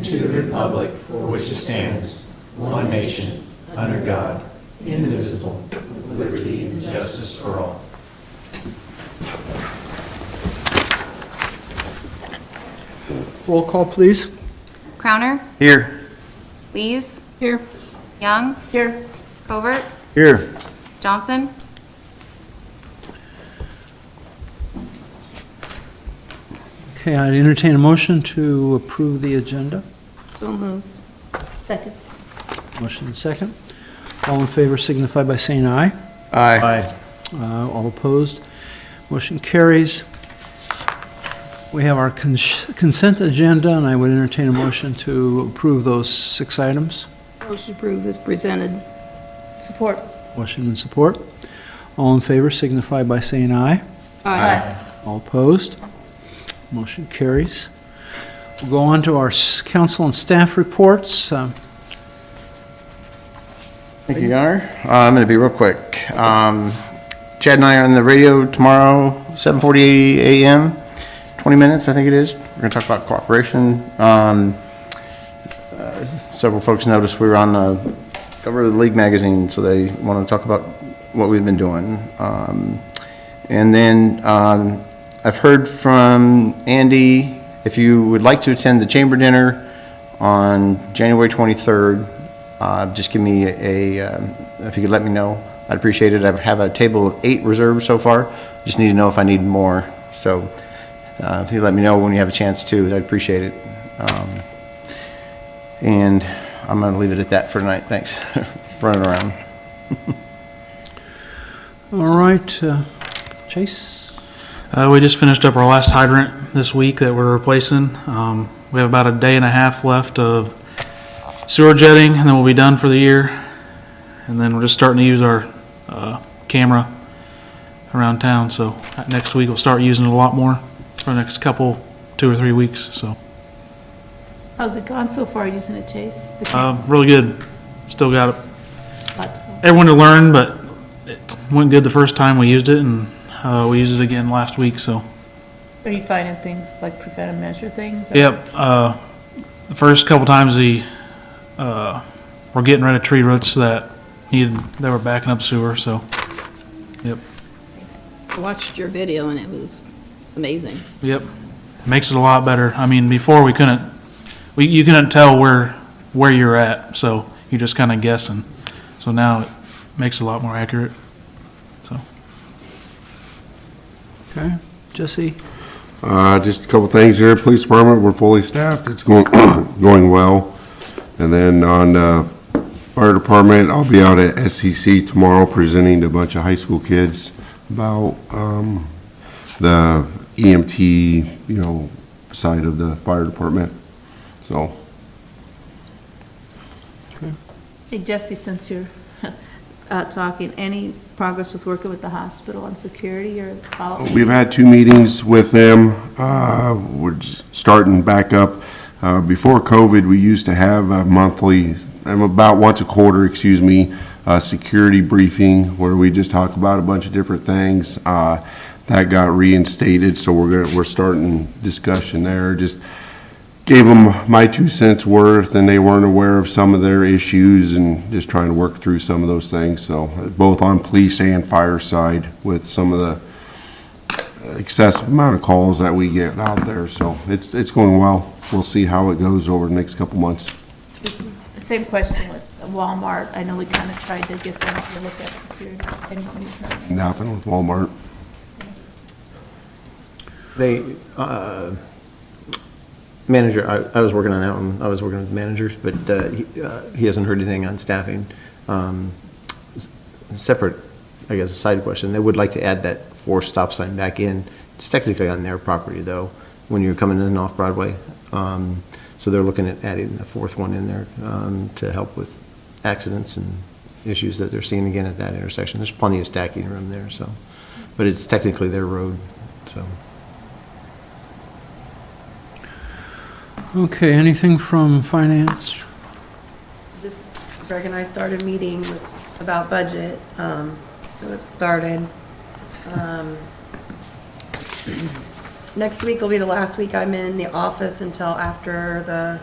and to the republic for which it stands, one nation, under God, indivisible, with liberty and justice for all. Roll call, please. Crowner, Here. Lees, Here. Young, Here. Covert, Here. Johnson. Okay, I'd entertain a motion to approve the agenda. So moved. Second. Motion and second. All in favor signify by saying aye. Aye. All opposed. Motion carries. We have our consent agenda, and I would entertain a motion to approve those 6 items. Motion approved as presented. Support. Motion and support. All in favor signify by saying aye. Aye. All opposed. Motion carries. We'll go on to our council and staff reports. Thank you, Your Honor. I'm going to be real quick. Chad and I are on the radio tomorrow, 7:40 a.m., 20 minutes, I think it is. We're going to talk about cooperation. Several folks noticed we were on the cover of the League magazine, so they want to talk about what we've been doing. And then I've heard from Andy, if you would like to attend the chamber dinner on January 23rd, just give me if you could let me know, I'd appreciate it. I have a table of 8 reserved so far. Just need to know if I need more. So if you let me know when you have a chance to, I'd appreciate it. And I'm going to leave it at that for tonight. Thanks. Running around. All right, Chase? We just finished up our last hydrant this week that we're replacing. We have about a day and a half left of sewer jetting, and then we'll be done for the year. And then we're just starting to use our camera around town. So next week we'll start using it a lot more for the next 2 or 3 weeks. So How's it gone so far using it, Chase? really good. Still got it. Lot. Everyone to learn, but it went good the first time we used it, and we used it again last week. So. Are you finding things like preventive measure things? Or? Yep. The first couple times we're getting rid of tree roots that were backing up sewer. So, yep. I watched your video and it was amazing. Yep. It makes it a lot better. I mean, before you couldn't tell where you're at, so you're just kind of guessing. So now it makes it a lot more accurate. So. Okay, Jesse? Just a couple things here. Police department, we're fully staffed. It's going going well. And then on fire department, I'll be out at SCC tomorrow presenting to a bunch of high school kids about the EMT, side of the fire department. So. Okay. Hey, Jesse, since you're talking, any progress with working with the hospital on security or follow-up? We've had 2 meetings with them. We're starting back up. Before COVID, we used to have a monthly, about once a quarter, security briefing where we just talk about a bunch of different things. That got reinstated, so we're starting discussion there. Just gave them my 2 cents worth, and they weren't aware of some of their issues, and just trying to work through some of those things. So both on police and fire side with some of the excessive amount of calls that we get out there. So it's going well. We'll see how it goes over the next couple months. Same question with Walmart. I know we kind of tried to get them to look at security. Nothing with Walmart. They, manager, I was working on that one. I was working with the managers, but he hasn't heard anything on staffing. Separate, I guess, a side question. They would like to add that 4 stop sign back in. It's technically on their property, though, when you're coming in off Broadway. So they're looking at adding a 4th one in there to help with accidents and issues that they're seeing again at that intersection. There's plenty of stacking room there, so, but it's technically their road, so. Okay, anything from finance? Greg and I started meeting about budget, so it started. Next week will be the last week I'm in the office until after the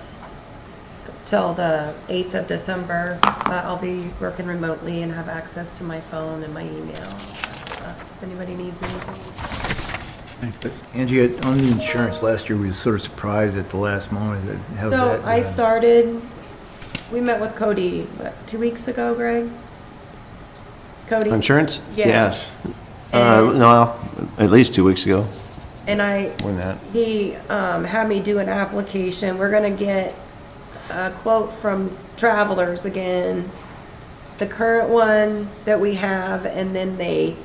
till the 8th of December, but I'll be working remotely and have access to my phone and my email. If anybody needs anything. Angie, on the insurance, last year we were sort of surprised at the last moment. How's So that? I started, we met with Cody, what, 2 weeks ago, Greg? Cody? Insurance? Yeah. Yes. And- No, at least 2 weeks ago, And more than that. he had me do an application. We're gonna get a quote from Travelers again, the current one that we have, and then they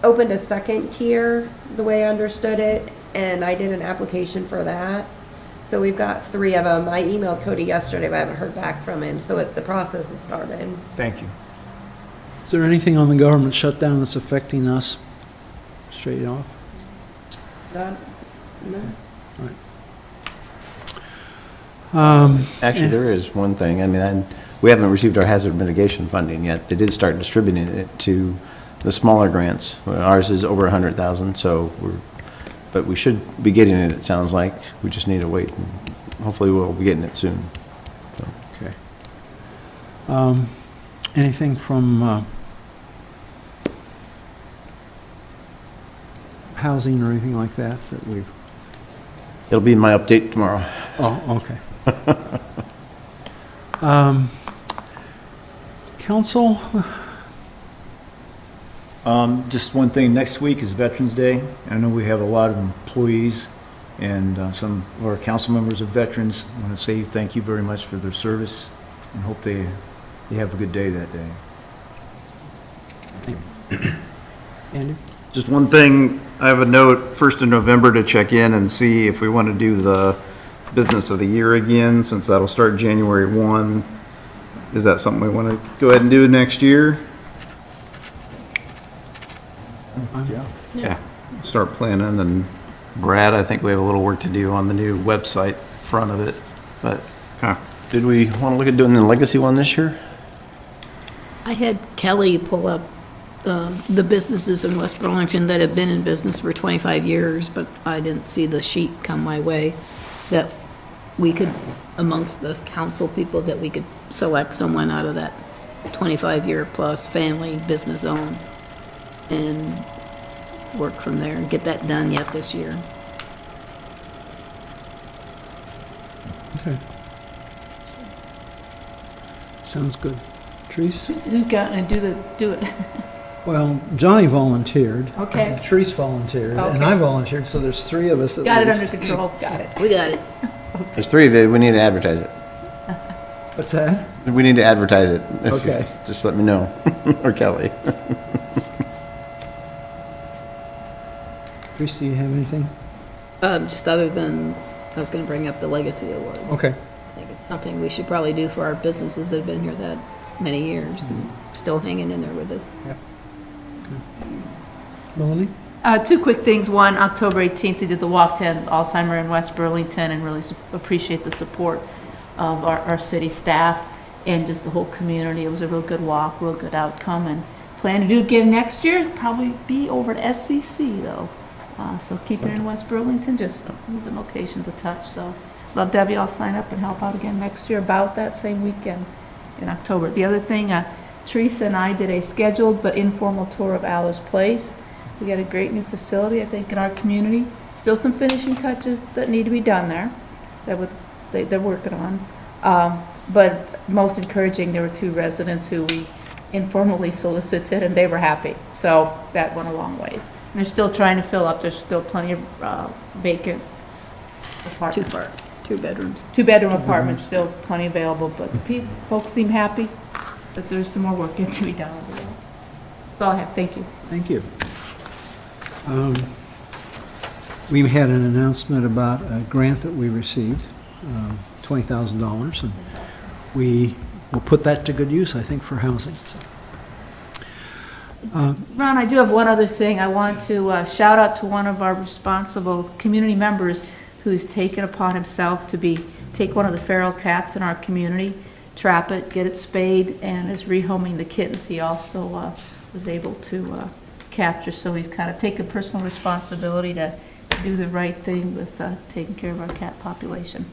opened a second tier, the way I understood it, and I did an application for that. So we've got 3 of them. I emailed Cody yesterday, but I haven't heard back from him, so the process has started. Thank you. Is there anything on the government shutdown that's affecting us straight off? Not- no. Actually, there is one thing. I mean, we haven't received our hazard mitigation funding yet. They did start distributing it to the smaller grants. Ours is over 100,000, so but we should be getting it, it sounds like. We just need to wait, and hopefully we'll be getting it soon. So. Okay. Anything from housing or anything like that that we've... It'll be in my update tomorrow. Oh, okay. Council? Just one thing, next week is Veterans Day. I know we have a lot of employees and some of our council members are veterans. I want to say thank you very much for their service and hope they have a good day that day. Andy? Just one thing, I have a note, 1st of November to check in and see if we want to do the business of the year again, since that'll start January 1. Is that something we want to go ahead and do next year? Yeah. Start planning, and Brad, I think we have a little work to do on the new website front of it, but, Did we want to look at doing the legacy one this year? I had Kelly pull up the businesses in West Burlington that have been in business for 25 years, but I didn't see the sheet come my way that we could, amongst those council people, that we could select someone out of that 25-year plus family business owned and work from there and get that done yet this year. Okay. Sounds good. Trees? Who's got to do it? Well, Johnny volunteered. Okay. Trees volunteered, and Okay. I volunteered, so there's 3 of us at Got it least. under control, got it. We got it. There's 3 of you, we need to advertise it. What's that? We need to advertise it. If you- Okay. Just let me know, or Kelly. Trees, do you have anything? Just other than, I was going to bring up the Legacy Award. Okay. I think it's something we should probably do for our businesses that have been here that many years and still hanging in there with us. Melanie? 2 quick things. One, October 18th, they did the Walk to End Alzheimer in West Burlington, and really appreciate the support of our city staff and just the whole community. It was a real good walk, real good outcome, and plan to do it again next year. Probably be over at SCC though. So keep it in West Burlington, just moving locations a touch. So love to have you all sign up and help out again next year about that same weekend in October. The other thing, Teresa and I did a scheduled but informal tour of Alice Place. We got a great new facility, I think, in our community. Still some finishing touches that need to be done there that they're working on. But most encouraging, there were 2 residents who we informally solicited, and they were happy. So that went a long ways. And they're still trying to fill up. There's still plenty of vacant apartments. 2 bedrooms. 2-bedroom apartments, still plenty available, but the folks seem happy that there's some more work yet to be done. That's all I have. Thank you. Thank you. We had an announcement about a grant that we received, $20,000, and we will put that to good use, I think, for housing. So. Ron, I do have one other thing. I want to shout out to one of our responsible community members who's taken upon himself to take one of the feral cats in our community, trap it, get it spayed, and is rehoming the kittens. He also was able to capture, so he's kind of taken personal responsibility to do the right thing with taking care of our cat population.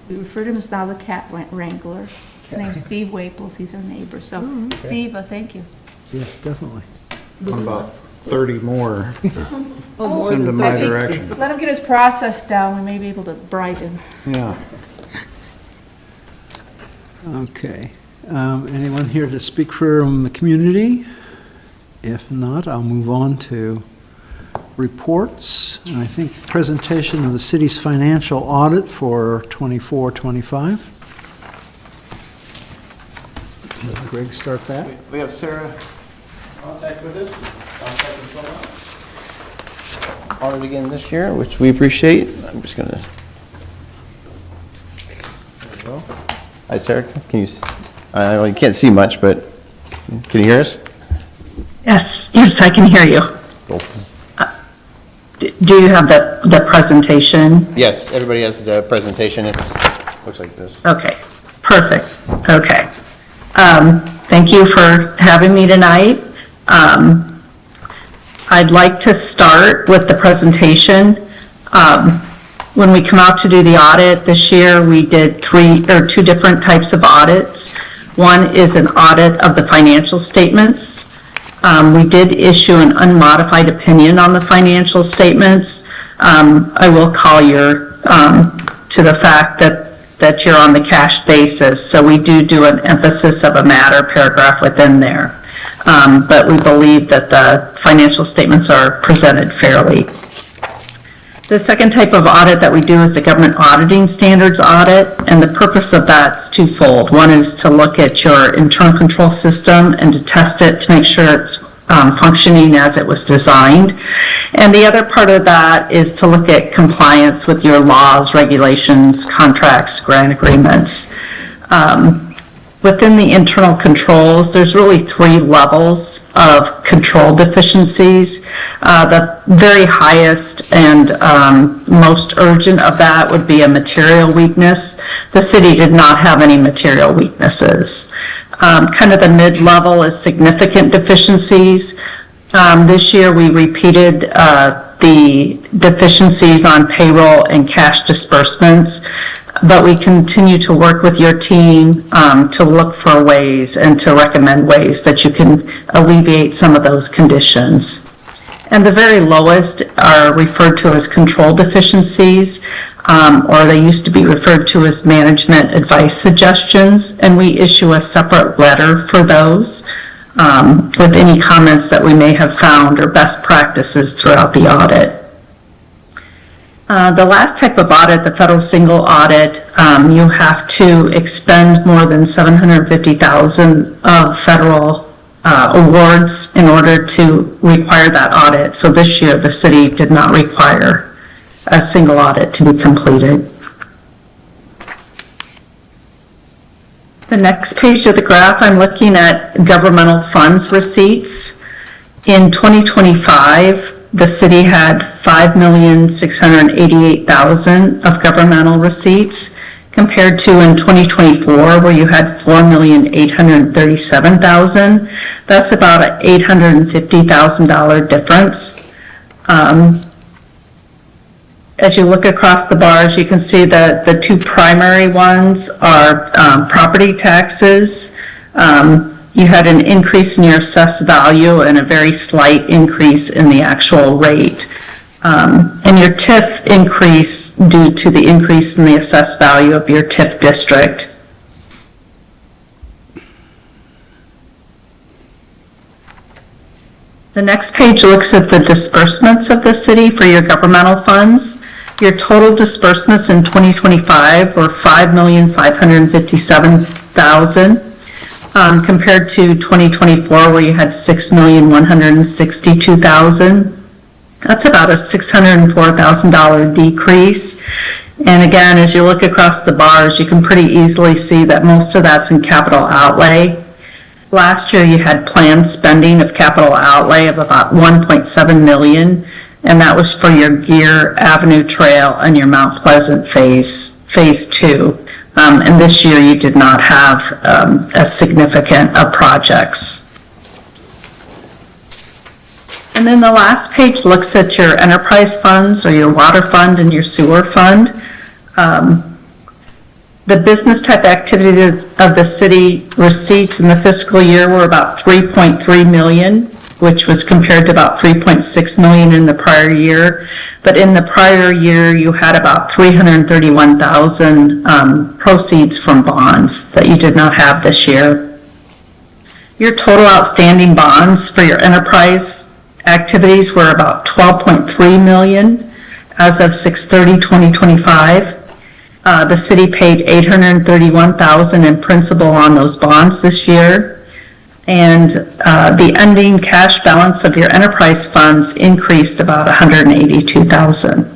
We refer to him as now the cat wrangler. His name's Steve Waples, he's our neighbor. So, Steve, thank you. Yes, definitely. What about 30 more? Oh, Send them my direction. Let him get his process down, we may be able to bribe him. Yeah. Okay. Anyone here to speak from the community? If not, I'll move on to reports. And I think presentation of the city's financial audit for 24-25. Let Greg start that. We have Sarah contact with us. Audit again this year, which we appreciate. I'm just gonna. There we go. Hi, Sarah. Can you? Well, you can't see much, but can you hear us? Yes, I can hear you. Cool. Do you have the presentation? Yes, everybody has the presentation. Looks like this. Okay, perfect. Okay. Thank you for having me tonight. I'd like to start with the presentation. When we come out to do the audit this year, we did two different types of audits. One is an audit of the financial statements. We did issue an unmodified opinion on the financial statements. I will call to the fact that you're on the cash basis, so we do an emphasis of a matter paragraph within there. But we believe that the financial statements are presented fairly. The second type of audit that we do is the government auditing standards audit, and the purpose of that's twofold. One is to look at your internal control system and to test it to make sure it's functioning as it was designed. And the other part of that is to look at compliance with your laws, regulations, contracts, grant agreements. Within the internal controls, there's really 3 levels of control deficiencies. The very highest and most urgent of that would be a material weakness. The city did not have any material weaknesses. Kind of the mid-level is significant deficiencies. This year we repeated the deficiencies on payroll and cash disbursements. But we continue to work with your team to look for ways and to recommend ways that you can alleviate some of those conditions. And the very lowest are referred to as control deficiencies, or they used to be referred to as management advice suggestions, and we issue a separate letter for those with any comments that we may have found or best practices throughout the audit. The last type of audit, the federal single audit, you have to expend more than $750,000 of federal awards in order to require that audit. So this year, the city did not require a single audit to be completed. The next page of the graph, I'm looking at governmental funds receipts. In 2025, the city had $5,688,000 of governmental receipts compared to in 2024 where you had $4,837,000. That's about an $850,000 difference. As you look across the bars, you can see that the 2 primary ones are property taxes. You had an increase in your assessed value and a very slight increase in the actual rate. And your TIF increased due to the increase in the assessed value of your TIF district. The next page looks at the disbursements of the city for your governmental funds. Your total disbursements in 2025 were $5,557,000. Compared to 2024 where you had $6,162,000. That's about a $604,000 decrease. And again, as you look across the bars, you can pretty easily see that most of that's in capital outlay. Last year you had planned spending of capital outlay of about $1.7 million, and that was for your Gear Avenue Trail and your Mount Pleasant Phase 2. And this year you did not have a significant projects. And then the last page looks at your enterprise funds or your water fund and your sewer fund. The business type activities of the city receipts in the fiscal year were about 3.3 million, which was compared to about 3.6 million in the prior year. But in the prior year, you had about 331,000 proceeds from bonds that you did not have this year. Your total outstanding bonds for your enterprise activities were about 12.3 million as of 6/30/2025. The city paid 831,000 in principal on those bonds this year. And the ending cash balance of your enterprise funds increased about 182,000.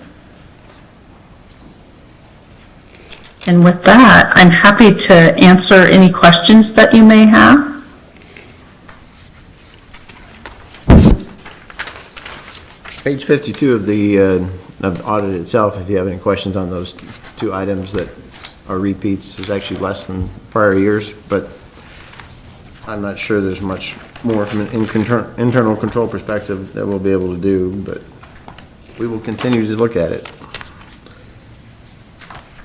And with that, I'm happy to answer any questions that you may have. Page 52 of the audit itself, if you have any questions on those two items that are repeats, there's actually less than prior years, but I'm not sure there's much more from an internal control perspective that we'll be able to do, but we will continue to look at it.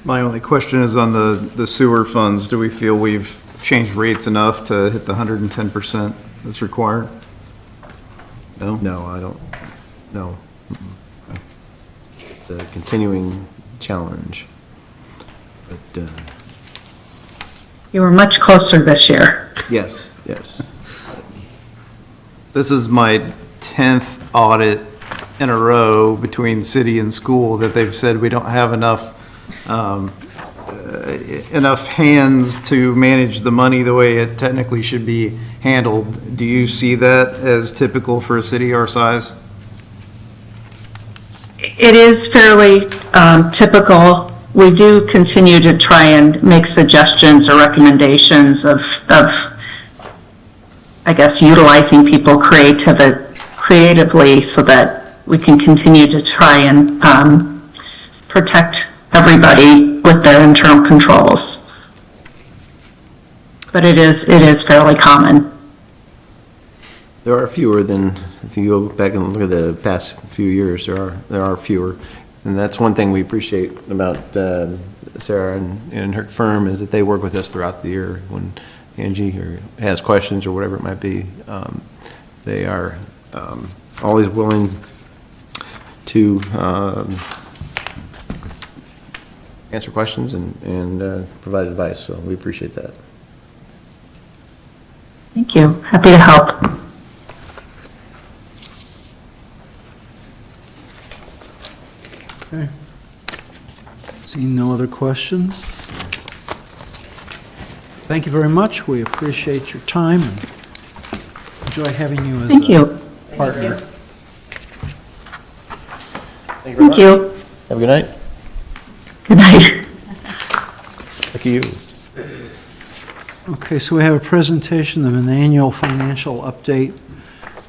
My only question is on the sewer funds. Do we feel we've changed rates enough to hit the 110% that's required? No? No, I don't, no. It's a continuing challenge. But, You were much closer this year. yes, yes. This is my 10th audit in a row between city and school that they've said we don't have enough hands to manage the money the way it technically should be handled. Do you see that as typical for a city our size? It is fairly typical. We do continue to try and make suggestions or recommendations of I guess, utilizing people creatively so that we can continue to try and protect everybody with their internal controls. But it is fairly common. There are fewer than, if you go back and look at the past few years, there are fewer. And that's one thing we appreciate about Sarah and her firm, is that they work with us throughout the year. When Angie has questions or whatever it might be, they are always willing to answer questions and provide advice, so we appreciate that. Thank you. Happy to help. Okay. Seeing no other questions? Thank you very much. We appreciate your time and enjoy having you as Thank you. a partner. Thank you. Have a good night. Good night. Lucky you. Okay, so we have a presentation of an annual financial update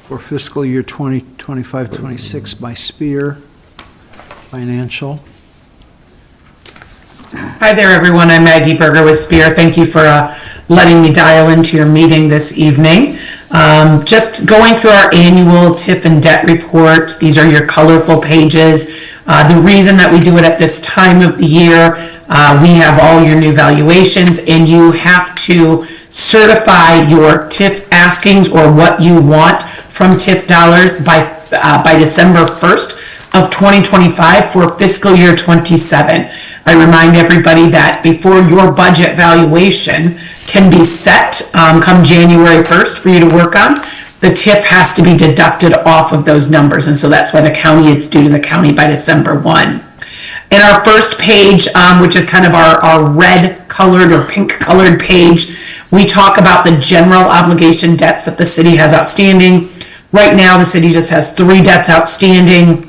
for fiscal year 2025-26 by Spear Financial. Hi there, everyone. I'm Maggie Berger with Spear. Thank you for letting me dial into your meeting this evening. Just going through our annual TIF and debt reports. These are your colorful pages. The reason that we do it at this time of the year, we have all your new valuations, and you have to certify your TIF askings or what you want from TIF dollars by December 1st of 2025 for fiscal year 27. I remind everybody that before your budget valuation can be set come January 1st for you to work on, the TIF has to be deducted off of those numbers, and so that's why the county, it's due to the county by December 1. In our first page, which is kind of our red colored or pink colored page, we talk about the general obligation debts that the city has outstanding. Right now, the city just has 3 debts outstanding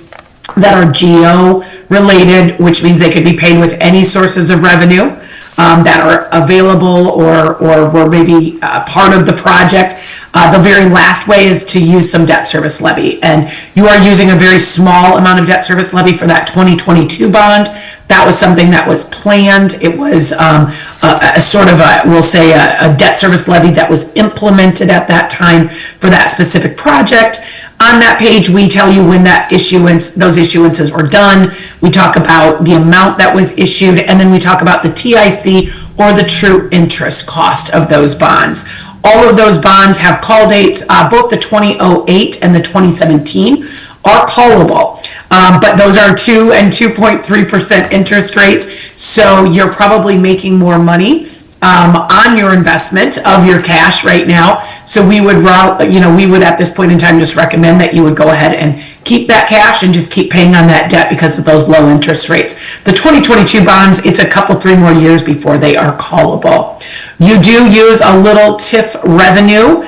that are GO related, which means they could be paid with any sources of revenue that are available or were maybe part of the project. The very last way is to use some debt service levy, and you are using a very small amount of debt service levy for that 2022 bond That was something that was planned. It was a sort of we'll say a debt service levy that was implemented at that time for that specific project. On that page, we tell you when those issuances were done. We talk about the amount that was issued, and then we talk about the TIC, or the true interest cost of those bonds. All of those bonds have call dates. Both the 2008 and the 2017 are callable, but those are 2 and 2.3% interest rates. So you're probably making more money on your investment of your cash right now. So we would at this point in time just recommend that you would go ahead and keep that cash and just keep paying on that debt because of those low interest rates. The 2022 bonds, it's a couple, 3 more years before they are callable. You do use a little TIF revenue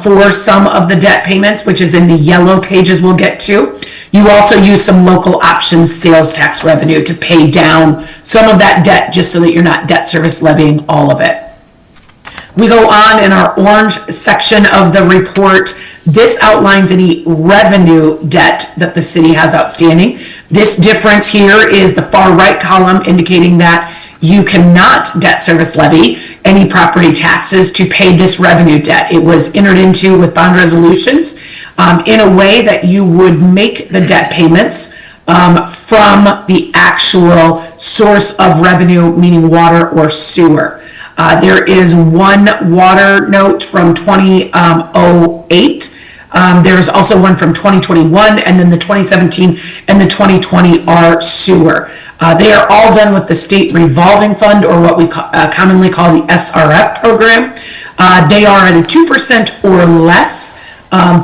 for some of the debt payments, which is in the yellow pages we'll get to. You also use some local options sales tax revenue to pay down some of that debt, just so that you're not debt service levying all of it. We go on in our orange section of the report. This outlines any revenue debt that the city has outstanding. This difference here is the far right column, indicating that you cannot debt service levy any property taxes to pay this revenue debt. It was entered into with bond resolutions in a way that you would make the debt payments from the actual source of revenue, meaning water or sewer. There is one water note from 2008. There's also one from 2021, and then the 2017 and the 2020 are sewer. They are all done with the state revolving fund, or what we commonly call the SRF program. They are at a 2% or less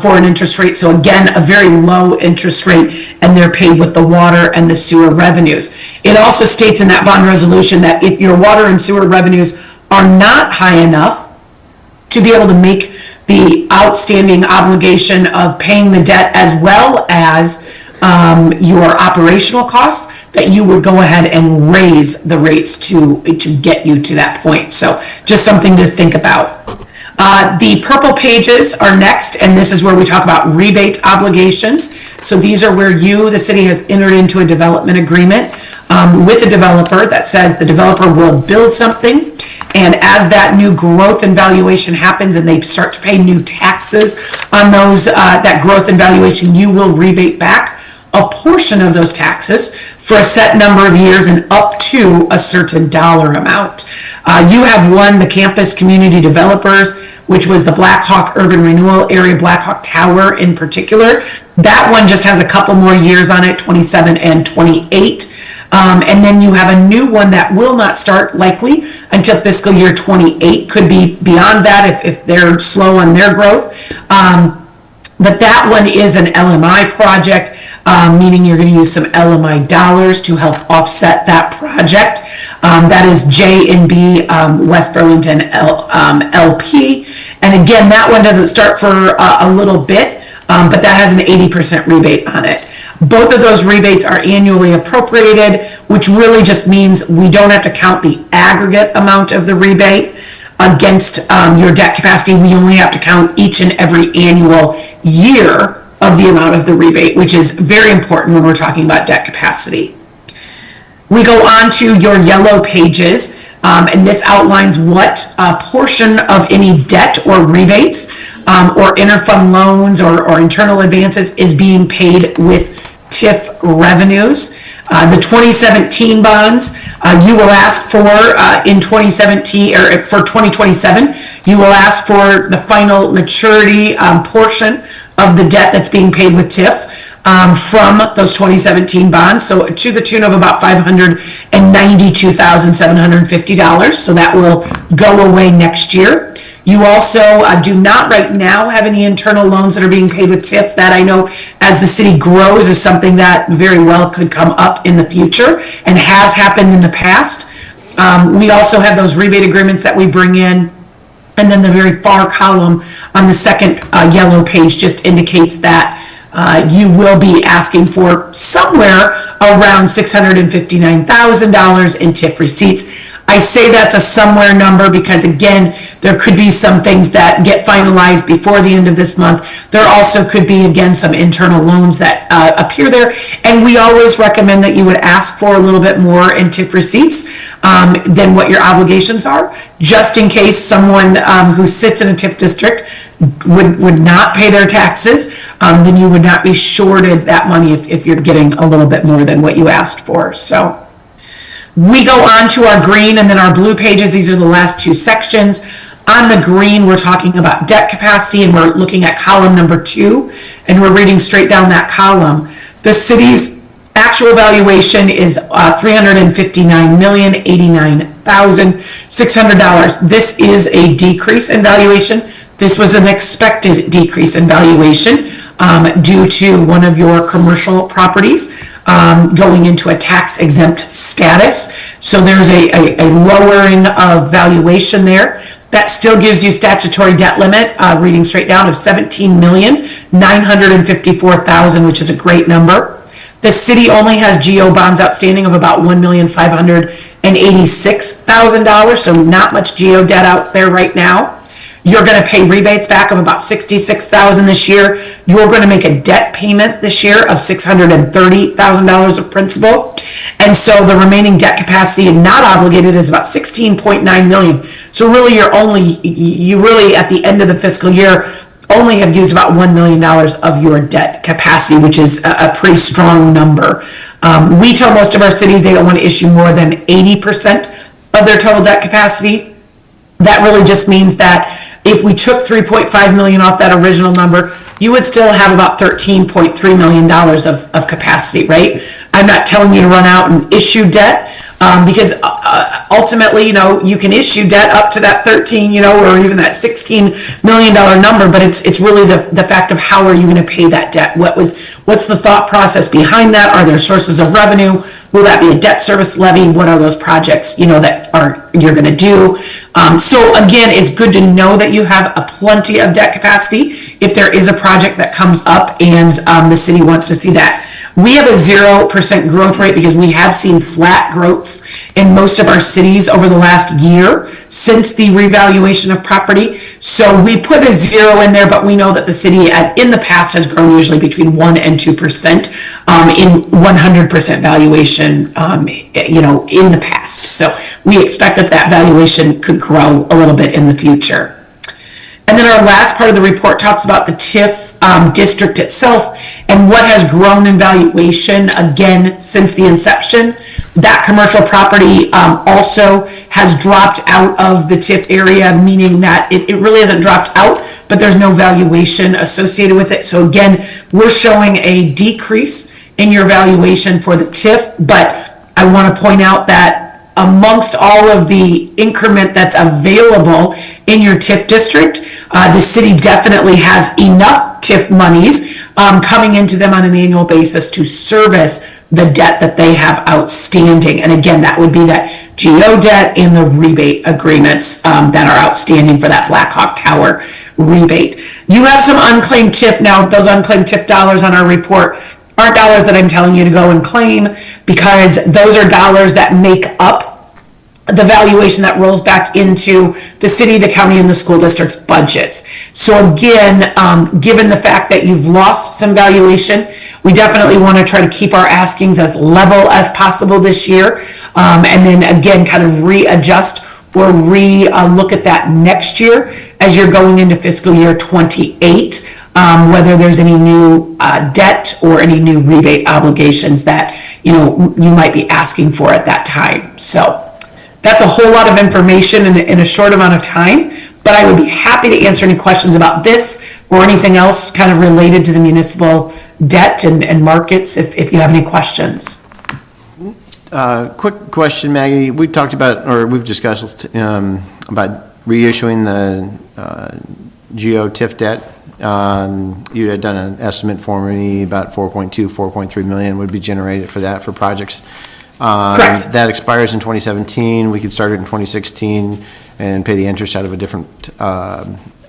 for an interest rate. So again, a very low interest rate, and they're paid with the water and the sewer revenues. It also states in that bond resolution that if your water and sewer revenues are not high enough to be able to make the outstanding obligation of paying the debt as well as your operational costs, that you would go ahead and raise the rates to get you to that point. So just something to think about. The purple pages are next, and this is where we talk about rebate obligations. So these are where the city has entered into a development agreement with a developer that says the developer will build something, and as that new growth and valuation happens and they start to pay new taxes on those that growth and valuation, you will rebate back a portion of those taxes for a set number of years and up to a certain dollar amount. You have won the campus community developers, which was the Black Hawk Urban Renewal Area, Black Hawk Tower in particular. That one just has a couple more years on it, 27 and 28. And then you have a new one that will not start likely until fiscal year 28. Could be beyond that if they're slow on their growth. But that one is an LMI project, meaning you're going to use some LMI dollars to help offset that project. That is J&B West Burlington LP. And again, that one doesn't start for a little bit, but that has an 80% rebate on it. Both of those rebates are annually appropriated, which really just means we don't have to count the aggregate amount of the rebate against your debt capacity. We only have to count each and every annual year of the amount of the rebate, which is very important when we're talking about debt capacity. We go on to your yellow pages, and this outlines what portion of any debt or rebates or interfund loans or internal advances is being paid with TIF revenues. The 2017 bonds, you will ask for in 2017 or for 2027, you will ask for the final maturity portion of the debt that's being paid with TIF from those 2017 bonds. So to the tune of about $592,750. So that will go away next year. You also do not right now have any internal loans that are being paid with TIF. That I know as the city grows is something that very well could come up in the future and has happened in the past. We also have those rebate agreements that we bring in. And then the very far column on the second yellow page just indicates that you will be asking for somewhere around $659,000 in TIF receipts. I say that's a somewhere number because, again, there could be some things that get finalized before the end of this month. There also could be, again, some internal loans that appear there. And we always recommend that you would ask for a little bit more in TIF receipts than what your obligations are, just in case someone who sits in a TIF district would not pay their taxes, then you would not be shorted that money if you're getting a little bit more than what you asked for. So we go on to our green and then our blue pages. These are the last two sections. On the green, we're talking about debt capacity, and we're looking at column number 2, and we're reading straight down that column. The city's actual valuation is $359,089,600. This is a decrease in valuation. This was an expected decrease in valuation due to one of your commercial properties going into a tax exempt status. So there's a lowering of valuation there. That still gives you statutory debt limit, reading straight down, of $17,954,000, which is a great number. The city only has GO bonds outstanding of about $1,586,000, so not much GO debt out there right now. You're going to pay rebates back of about $66,000 this year. You're going to make a debt payment this year of $630,000 of principal. And so the remaining debt capacity and not obligated is about $16.9 million. So really you really at the end of the fiscal year only have used about $1 million of your debt capacity, which is a pretty strong number. We tell most of our cities they don't want to issue more than 80% of their total debt capacity. That really just means that if we took $3.5 million off that original number, you would still have about $13.3 million of capacity, right? I'm not telling you to run out and issue debt because ultimately, you can issue debt up to that 13, or even that $16 million number, but it's really the fact of how are you going to pay that debt? What's the thought process behind that? Are there sources of revenue? Will that be a debt service levy? What are those projects, that you're going to do? So again, it's good to know that you have a plenty of debt capacity if there is a project that comes up and the city wants to see that. We have a 0% growth rate because we have seen flat growth in most of our cities over the last year since the revaluation of property. So we put a 0 in there, but we know that the city in the past has grown usually between 1 and 2% in 100% valuation, in the past. So we expect that valuation could grow a little bit in the future. And then our last part of the report talks about the TIF district itself and what has grown in valuation again since the inception. That commercial property also has dropped out of the TIF area, meaning that it really hasn't dropped out, but there's no valuation associated with it. So again, we're showing a decrease in your valuation for the TIF, but I want to point out that amongst all of the increment that's available in your TIF district, the city definitely has enough TIF monies coming into them on an annual basis to service the debt that they have outstanding. And again, that would be that GO debt and the rebate agreements that are outstanding for that Blackhawk Tower rebate. You have some unclaimed TIF. Now, those unclaimed TIF dollars on our report aren't dollars that I'm telling you to go and claim, because those are dollars that make up the valuation that rolls back into the city, the county, and the school district's budgets. So again, given the fact that you've lost some valuation, we definitely want to try to keep our askings as level as possible this year. And then again, kind of readjust or look at that next year as you're going into fiscal year 28, whether there's any new debt or any new rebate obligations that you might be asking for at that time. So that's a whole lot of information in a short amount of time, but I would be happy to answer any questions about this or anything else kind of related to the municipal debt and markets if you have any questions. Quick question, Maggie. We talked about, or we've discussed about reissuing the GO TIF debt. You had done an estimate for me about 4.3 million would be generated for that for projects. Correct. That expires in 2017. We could start it in 2016 and pay the interest out of a different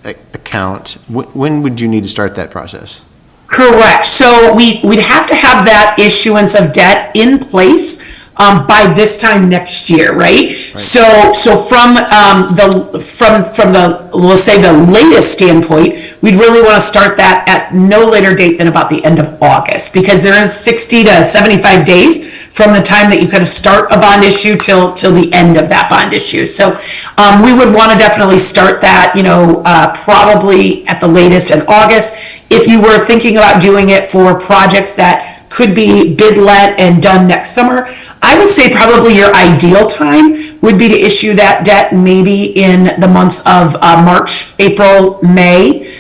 account. When would you need to start that process? Correct. So we'd have to have that issuance of debt in place by this time next year, right? So from the, let's say, the latest standpoint, we'd really want to start that at no later date than about the end of August, because there is 60 to 75 days from the time that you kind of start a bond issue till the end of that bond issue. So we would want to definitely start that, probably at the latest in August. If you were thinking about doing it for projects that could be bid let and done next summer, I would say probably your ideal time would be to issue that debt maybe in the months of March, April, May.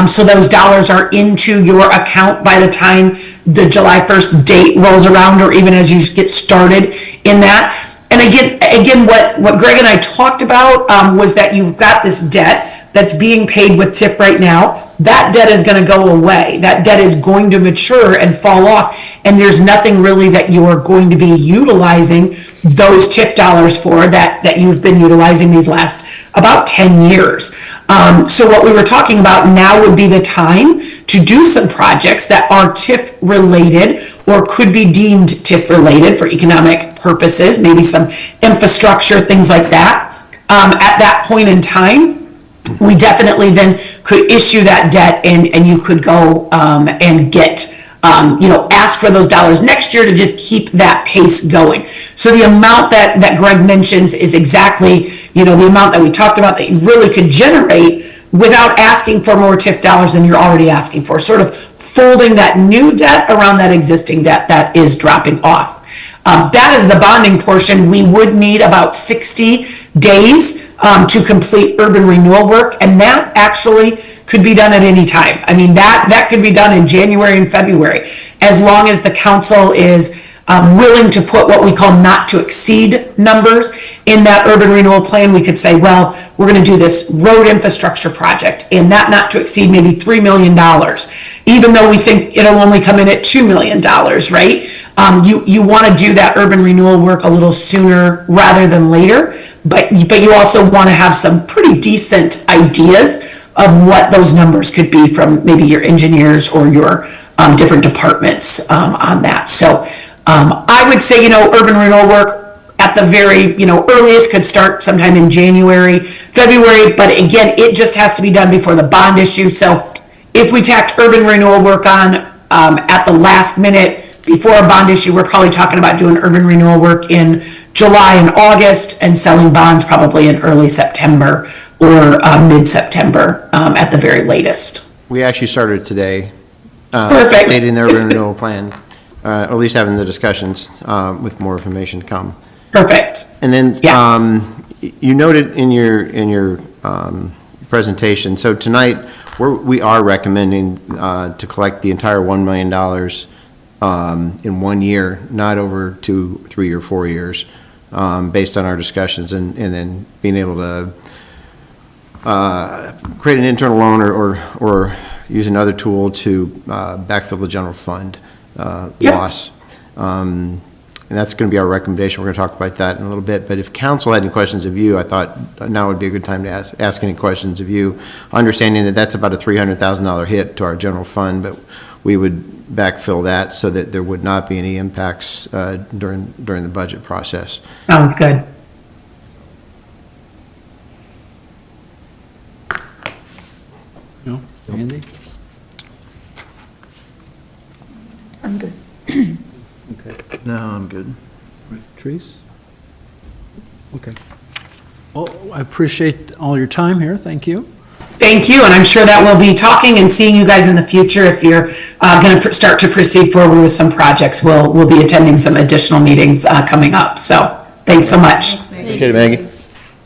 So those dollars are into your account by the time the July 1st date rolls around, or even as you get started in that. And again, what Greg and I talked about was that you've got this debt that's being paid with TIF right now. That debt is going to go away. That debt is going to mature and fall off, and there's nothing really that you are going to be utilizing those TIF dollars for that you've been utilizing these last about 10 years. So what we were talking about now would be the time to do some projects that are TIF related or could be deemed TIF related for economic purposes, maybe some infrastructure, things like that. At that point in time, we definitely then could issue that debt, and you could go and get, ask for those dollars next year to just keep that pace going. So the amount that Greg mentions is exactly, the amount that we talked about that you really could generate without asking for more TIF dollars than you're already asking for, sort of folding that new debt around that existing debt that is dropping off. That is the bonding portion. We would need about 60 days to complete urban renewal work, and that actually could be done at any time. I mean, that could be done in January and February, as long as the council is willing to put what we call not to exceed numbers in that urban renewal plan. We could say, well, we're going to do this road infrastructure project, and that not to exceed maybe $3 million, even though we think it'll only come in at $2 million, right? You want to do that urban renewal work a little sooner rather than later, but you also want to have some pretty decent ideas of what those numbers could be from maybe your engineers or your different departments on that. So I would say, urban renewal work at the very, earliest could start sometime in January, February, but again, it just has to be done before the bond issue. So if we tacked urban renewal work on at the last minute before a bond issue, we're probably talking about doing urban renewal work in July and August and selling bonds probably in early September or mid-September at the very latest. We actually started today. Perfect. Updating the urban renewal plan, or at least having the discussions with more information to come. Perfect. And then Yeah. you noted in your presentation, so tonight we are recommending to collect the entire $1 million in 1 year, not over 2, 3, or 4 years, based on our discussions, and then being able to create an internal loan or use another tool to backfill the general fund loss. And that's going to be our recommendation. We're going to talk about that in a little bit. But if council had any questions of you, I thought now would be a good time to ask any questions of you, understanding that that's about a $300,000 hit to our general fund, but we would backfill that so that there would not be any impacts during the budget process. Sounds good. No, Andy? I'm good. Okay. No, I'm good. Trees? Okay. Well, I appreciate all your time here. Thank you. Thank you, and I'm sure that we'll be talking and seeing you guys in the future. If you're going to start to proceed forward with some projects, we'll be attending some additional meetings coming up. So thanks so much. Appreciate it, Maggie.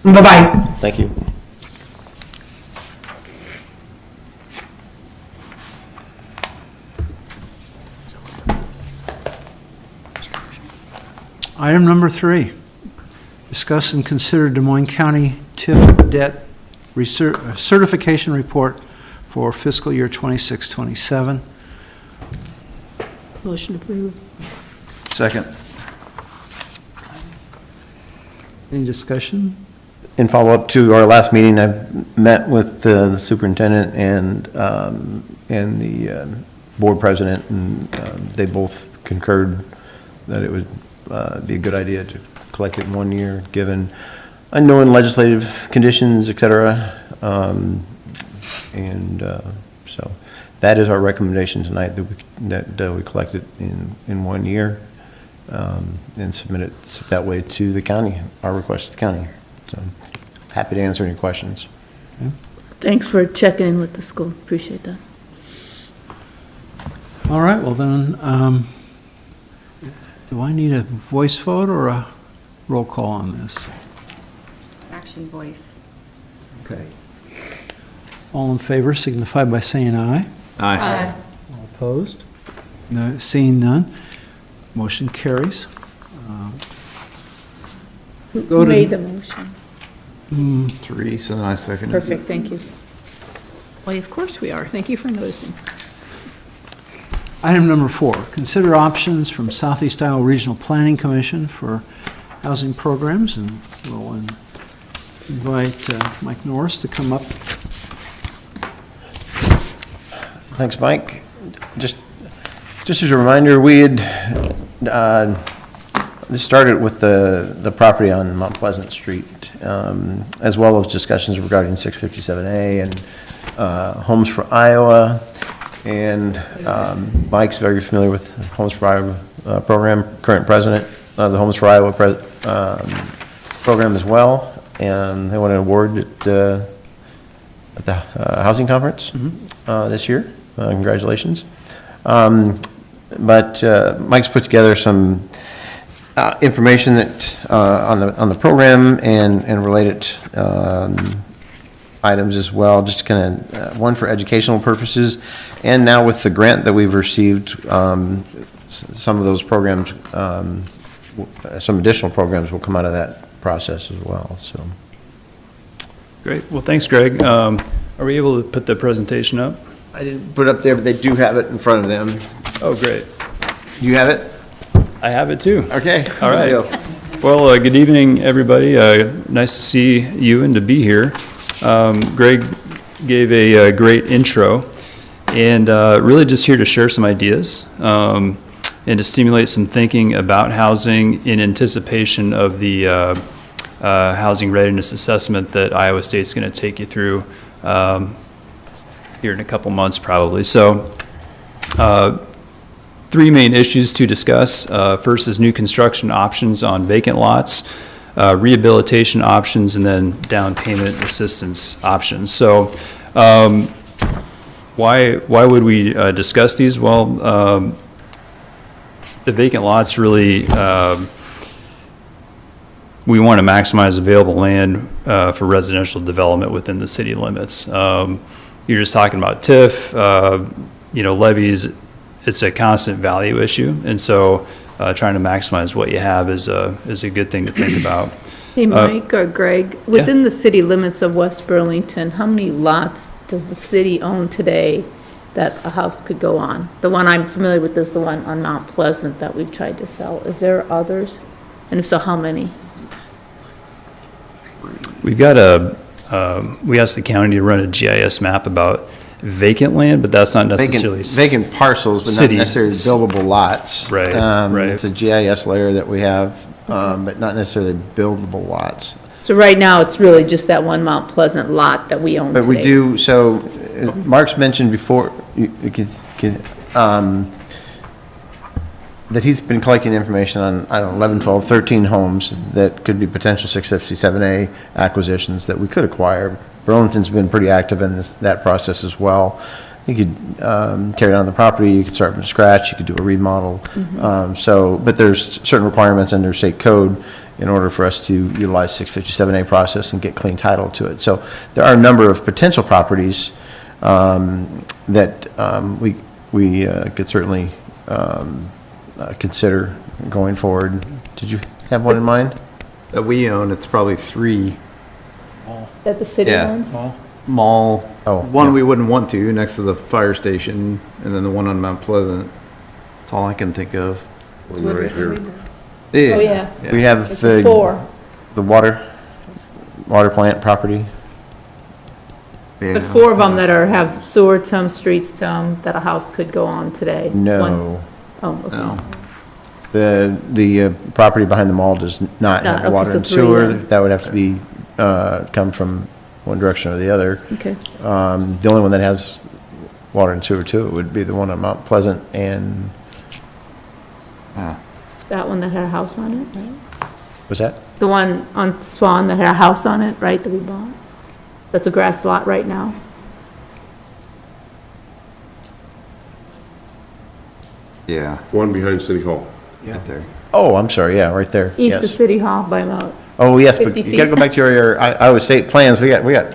Bye-bye. Thank you. Item number 3, discuss and consider Des Moines County TIF debt certification report for fiscal year 26-27. Motion approved. Second. Any discussion? In follow-up to our last meeting, I met with the superintendent and the board president, and they both concurred that it was it'd be a good idea to collect it in 1 year, given unknown legislative conditions, et cetera. So that is our recommendation tonight, that we collect it in 1 year, and submit it that way to the county, our request to the county. So happy to answer any questions. Thanks for checking in with the school. Appreciate that. All right, well then, do I need a voice vote or a roll call on this? Action voice. Okay. All in favor signify by saying aye. Aye. All opposed? No, seeing none, motion carries. Who Go to- made the motion? Teresa, and I second it. Perfect, thank you. Why, of course we are. Thank you for noticing. Item number 4, consider options from Southeast Iowa Regional Planning Commission for housing programs, and we'll invite Mike Norris to come up. Thanks, Mike. Just as a reminder, we had, this started with the property on Mount Pleasant Street, as well as discussions regarding 657A and Homes for Iowa. And Mike's very familiar with the Homes for Iowa program, current president of the Homes for Iowa program as well. And they won an award at the housing conference this year. Congratulations. But Mike's put together some information that on the program and related items as well, just kind of one for educational purposes, and now with the grant that we've received, some of those programs, some additional programs will come out of that process as well. So Great. Well, thanks, Greg. Are we able to put the presentation up? I didn't put it up there, but they do have it in front of them. Oh, great. You have it? I have it too. Okay. All right. Well, good evening, everybody. Nice to see you and to be here. Greg gave a great intro, and really just here to share some ideas and to stimulate some thinking about housing in anticipation of the housing readiness assessment that Iowa State's going to take you through here in a couple months probably. So 3 main issues to discuss. First is new construction options on vacant lots, rehabilitation options, and then down payment assistance options. So why would we discuss these? Well, the vacant lots really, we want to maximize available land for residential development within the city limits. You're just talking about TIF, levies. It's a constant value issue, and so trying to maximize what you have is a good thing to think about. Hey, Mike or Greg, within the city limits of West Burlington, how many lots does the city own today that a house could go on? The one I'm familiar with is the one on Mount Pleasant that we've tried to sell. Is there others? And if so, how many? We've got we asked the county to run a GIS map about vacant land, but that's not necessarily vacant parcels, but not necessarily buildable lots. Right, right. It's a GIS layer that we have, but not necessarily buildable lots. So right now, it's really just that one Mount Pleasant lot that we own today. But we do, so Mark's mentioned before, that he's been collecting information on, 11, 12, 13 homes that could be potential 657A acquisitions that we could acquire. Burlington's been pretty active in that process as well. You could tear down the property, you could start from scratch, you could do a remodel. But there's certain requirements under state code in order for us to utilize 657A process and get clean title to it. So there are a number of potential properties that we could certainly consider going forward. Did you have one in mind? That we own, it's probably 3. That the city owns? Mall. One yeah. we wouldn't want to, next to the fire station, and then the one on Mount Pleasant. That's all I can think of. Right here. Yeah. Oh, yeah. We have It's a 4. the water plant property. Yeah. The 4 of them that have sewer to them, streets to them, that a house could go on today. No. One- Oh, okay. No. The property behind the mall does not have okay, water so and 3 sewer. then. That would have to be, come from one direction or the other. Okay. The only one that has water and sewer too would be the one on Mount Pleasant and, That one that had a house on it, right? was that? The one on Swan that had a house on it, right, that we bought? That's a grass lot right now? Yeah. One behind City Hall. Right there. Oh, I'm sorry, yeah, right there. East of Yes. City Hall by about, Oh, yes, but 50 you gotta go feet. back to your, I would say plans, we got wonderful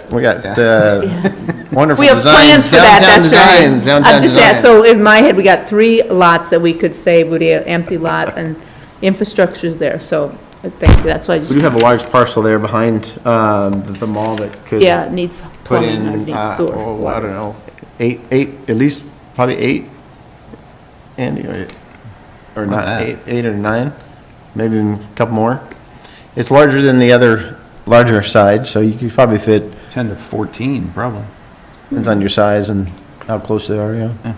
we have designs, plans for that, downtown that's right. designs, downtown I'm just, yeah, design. so in my head, we got 3 lots that we could say would be an empty lot and infrastructure's there, so I think that's why I We just, do have a large parcel there behind, the mall that could. yeah, it needs Put plumbing or in, needs sewer. I don't know, eight, at least, probably 8, Andy, or not, that. 8 or 9, maybe a couple more. It's larger than the other larger side, so you could probably fit, 10 to 14, probably. depends on your size and how close they are, yeah.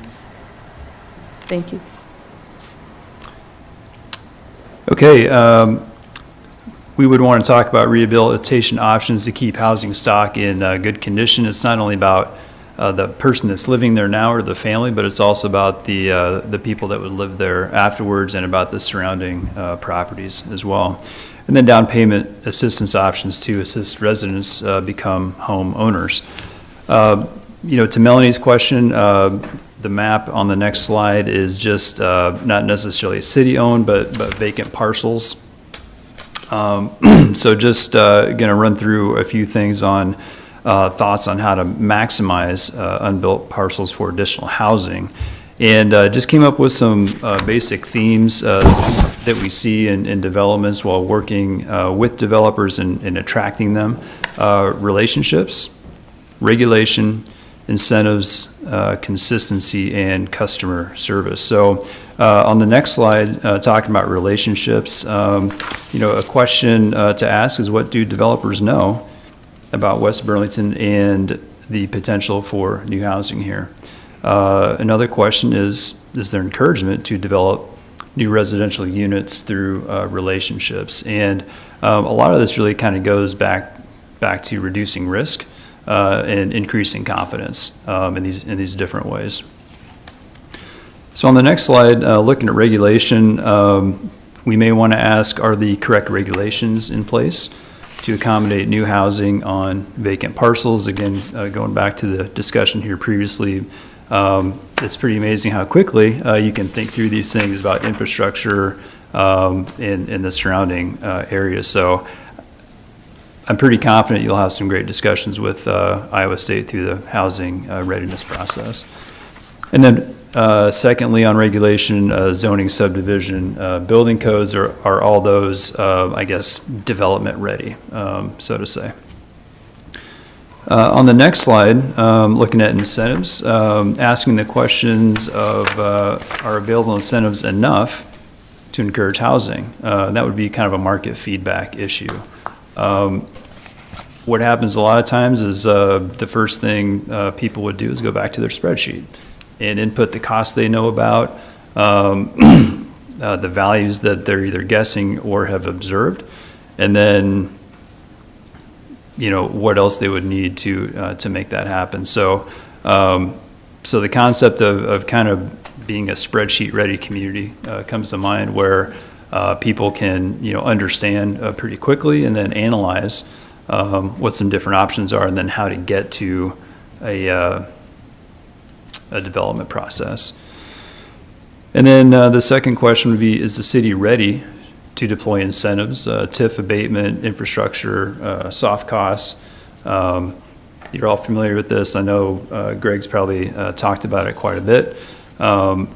Thank you. Okay, we would want to talk about rehabilitation options to keep housing stock in good condition. It's not only about the person that's living there now or the family, but it's also about the people that would live there afterwards and about the surrounding properties as well. And then down payment assistance options to assist residents become home owners. To Melanie's question, the map on the next slide is just not necessarily city-owned, but vacant parcels. So just going to run through a few things on thoughts on how to maximize unbuilt parcels for additional housing. And just came up with some basic themes that we see in developments while working with developers and attracting them. Relationships, regulation, incentives, consistency, and customer service. So on the next slide, talking about relationships, a question to ask is, what do developers know about West Burlington and the potential for new housing here? Another question is there encouragement to develop new residential units through relationships? And a lot of this really kind of goes back to reducing risk and increasing confidence in these different ways. So on the next slide, looking at regulation, we may want to ask, are the correct regulations in place to accommodate new housing on vacant parcels? Again, going back to the discussion here previously, it's pretty amazing how quickly you can think through these things about infrastructure in the surrounding areas. So I'm pretty confident you'll have some great discussions with Iowa State through the housing readiness process. And then secondly, on regulation, zoning, subdivision, building codes are all those, development ready, so to say. On the next slide, looking at incentives, asking the questions of, are available incentives enough to encourage housing? That would be kind of a market feedback issue. What happens a lot of times is the first thing people would do is go back to their spreadsheet and input the costs they know about, the values that they're either guessing or have observed, and then what else they would need to make that happen. So so the concept of kind of being a spreadsheet ready community comes to mind, where people can understand pretty quickly and then analyze what some different options are, and then how to get to a development process. And then the second question would be, is the city ready to deploy incentives, TIF abatement, infrastructure, soft costs? You're all familiar with this. I know Greg's probably talked about it quite a bit. And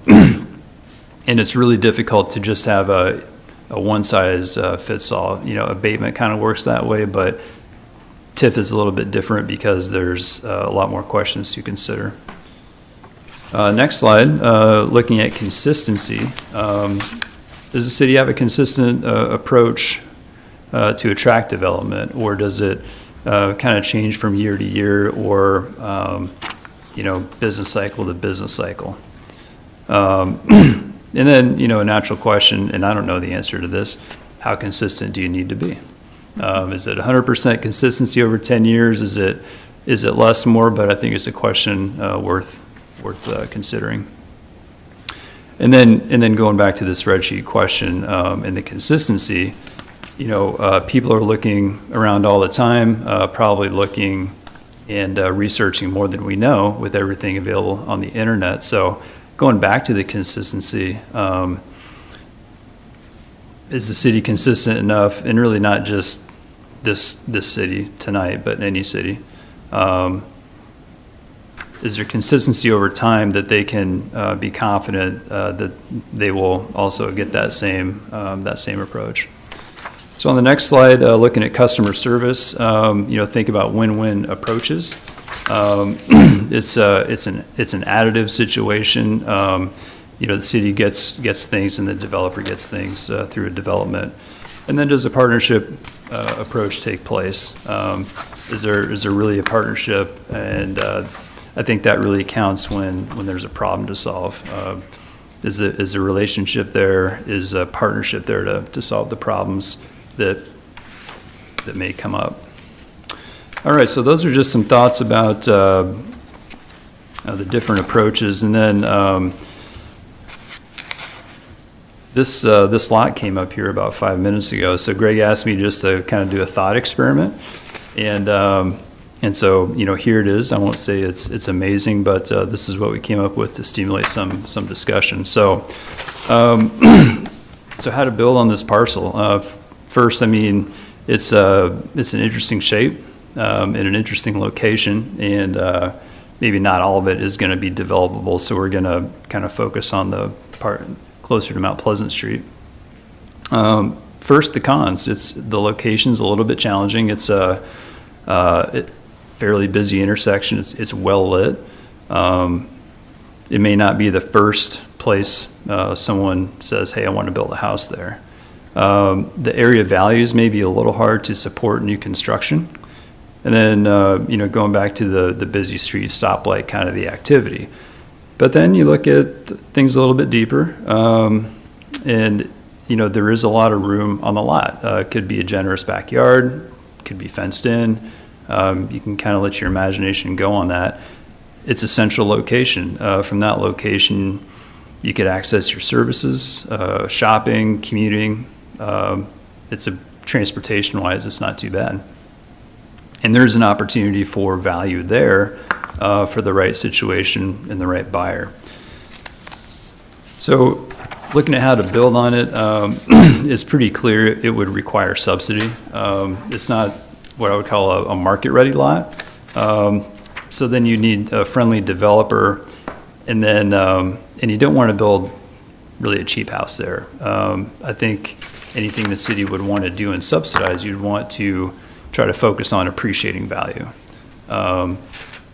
it's really difficult to just have a one-size-fits-all. Abatement kind of works that way, but TIF is a little bit different because there's a lot more questions to consider. Next slide, looking at consistency. Does the city have a consistent approach to attract development, or does it kind of change from year to year, or business cycle to business cycle? And then, a natural question, and I don't know the answer to this, how consistent do you need to be? Is it 100% consistency over 10 years? Is it less, more? But I think it's a question worth considering. And then going back to the spreadsheet question and the consistency, people are looking around all the time, probably looking and researching more than we know with everything available on the internet. So going back to the consistency, is the city consistent enough, and really not just this city tonight, but in any city? Is there consistency over time that they can be confident that they will also get that same approach? So on the next slide, looking at customer service, think about win-win approaches. It's an additive situation. The city gets things and the developer gets things through a development. And then does a partnership approach take place? Is there really a partnership? And I think that really counts when there's a problem to solve. Is a relationship there? Is a partnership there to solve the problems that may come up? All right, so those are just some thoughts about the different approaches. And then this lot came up here about 5 minutes ago. So Greg asked me just to kind of do a thought experiment. And so, here it is. I won't say it's amazing, but this is what we came up with to stimulate some discussion. So, so how to build on this parcel? First, it's an interesting shape in an interesting location, and maybe not all of it is going to be developable. So we're going to kind of focus on the part closer to Mount Pleasant Street. First, the cons. The location's a little bit challenging. It's a fairly busy intersection. It's well lit. It may not be the first place someone says, "Hey, I want to build a house there." The area values may be a little hard to support new construction. And then, going back to the busy street stoplight, kind of the activity. But then you look at things a little bit deeper, and, there is a lot of room on the lot. It could be a generous backyard, could be fenced in. You can kind of let your imagination go on that. It's a central location. From that location, you could access your services, shopping, commuting. Transportation-wise, it's not too bad. And there's an opportunity for value there for the right situation and the right buyer. So looking at how to build on it, it's pretty clear it would require subsidy. It's not what I would call a market-ready lot. So then you need a friendly developer, and then and you don't want to build really a cheap house there. I think anything the city would want to do and subsidize, you'd want to try to focus on appreciating value.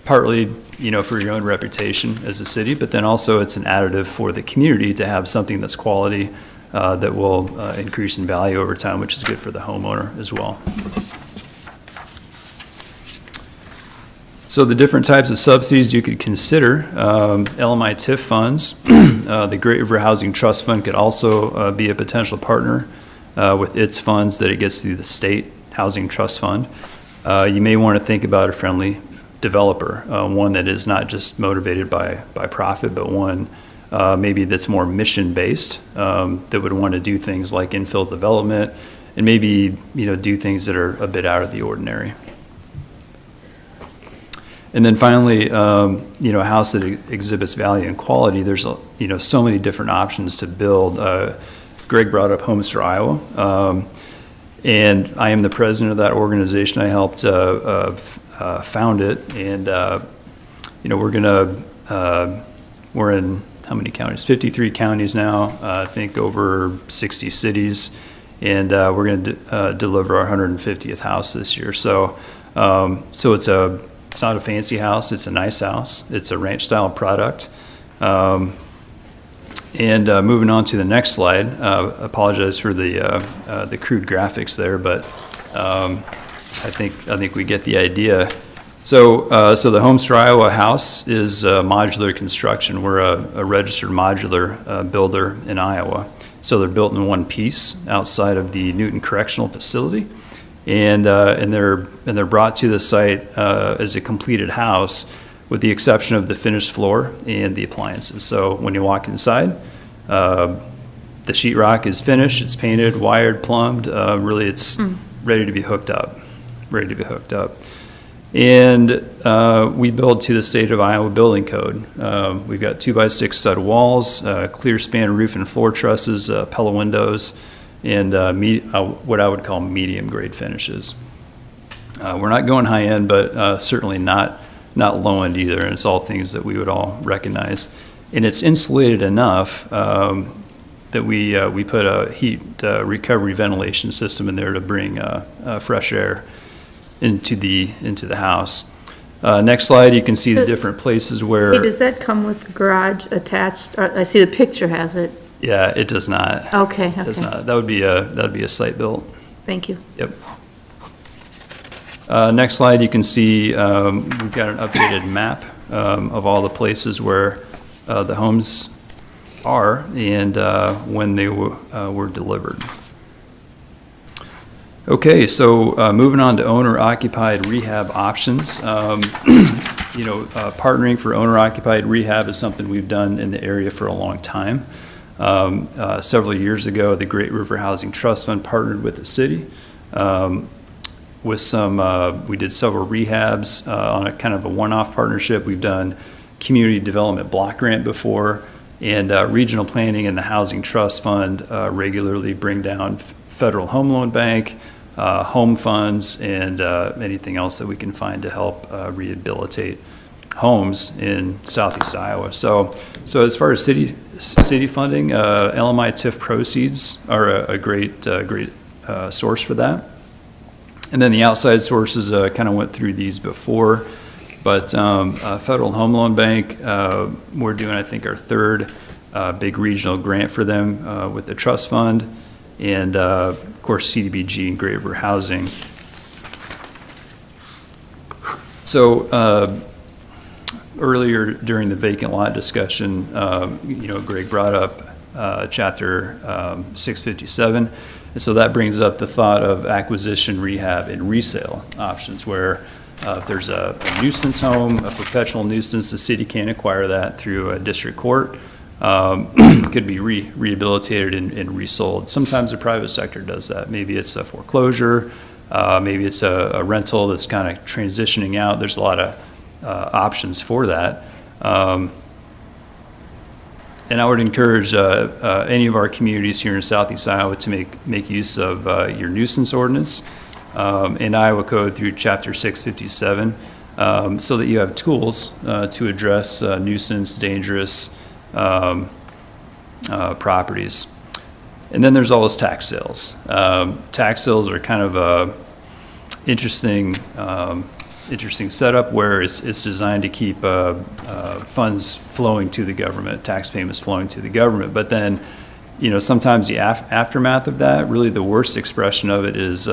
Partly, for your own reputation as a city, but then also it's an additive for the community to have something that's quality that will increase in value over time, which is good for the homeowner as well. So the different types of subsidies you could consider, LMI TIF funds, the Great River Housing Trust Fund could also be a potential partner with its funds that it gets through the State Housing Trust Fund. You may want to think about a friendly developer, one that is not just motivated by profit, but one maybe that's more mission-based, that would want to do things like infill development and maybe do things that are a bit out of the ordinary. And then finally, a house that exhibits value and quality. There's so many different options to build. Greg brought up Homester, Iowa, and I am the president of that organization. I helped found it, and we're in how many counties? 53 counties now. I think over 60 cities, and we're going to deliver our 150th house this year. So it's not a fancy house. It's a nice house. It's a ranch-style product. Moving on to the next slide. Apologize for the crude graphics there, but I think we get the idea. So the Homes for Iowa House is modular construction. We're a registered modular builder in Iowa. So they're built in one piece outside of the Newton Correctional Facility, and they're brought to the site as a completed house, with the exception of the finished floor and the appliances. So when you walk inside, the sheetrock is finished, it's painted, wired, plumbed. Really, it's ready to be hooked up. Ready to be hooked up. And we build to the state of Iowa building code. We've got 2x6 stud walls, clear span roof and floor trusses, Pella windows, and what I would call medium grade finishes. We're not going high end, but certainly not low end either. And it's all things that we would all recognize. And it's insulated enough that we put a heat recovery ventilation system in there to bring fresh air into the house. Next slide, you can see the different places where. Hey, does that come with the garage attached? I see the picture has it. Yeah, it does not. Okay, It does okay. not. That would be a site built. Thank you. Yep. Next slide, you can see we've got an updated map of all the places where the homes are and when they were delivered. Okay, so moving on to owner-occupied rehab options. Partnering for owner-occupied rehab is something we've done in the area for a long time. Several years ago, the Great River Housing Trust Fund partnered with the city with we did several rehabs on a kind of a one-off partnership. We've done community development block grant before, and regional planning and the Housing Trust Fund regularly bring down Federal Home Loan Bank, home funds, and anything else that we can find to help rehabilitate homes in southeast Iowa. So as far as city funding, LMI TIF proceeds are a great source for that. And then the outside sources, kind of went through these before, but Federal Home Loan Bank, we're doing, I think, our third big regional grant for them with the trust fund, and of course CDBG and Great River Housing. So earlier during the vacant lot discussion, Greg brought up chapter 657. And so that brings up the thought of acquisition, rehab, and resale options, where if there's a nuisance home, a perpetual nuisance, the city can acquire that through a district court. Could be rehabilitated and resold. Sometimes the private sector does that. Maybe it's a foreclosure, maybe it's a rental that's kind of transitioning out. There's a lot of options for that. And I would encourage any of our communities here in southeast Iowa to make use of your nuisance ordinance in Iowa Code through Chapter 657, so that you have tools to address nuisance, dangerous properties. And then there's all those tax sales. Tax sales are kind of a interesting setup where it's designed to keep funds flowing to the government, tax payments flowing to the government. But then, sometimes the aftermath of that, really the worst expression of it is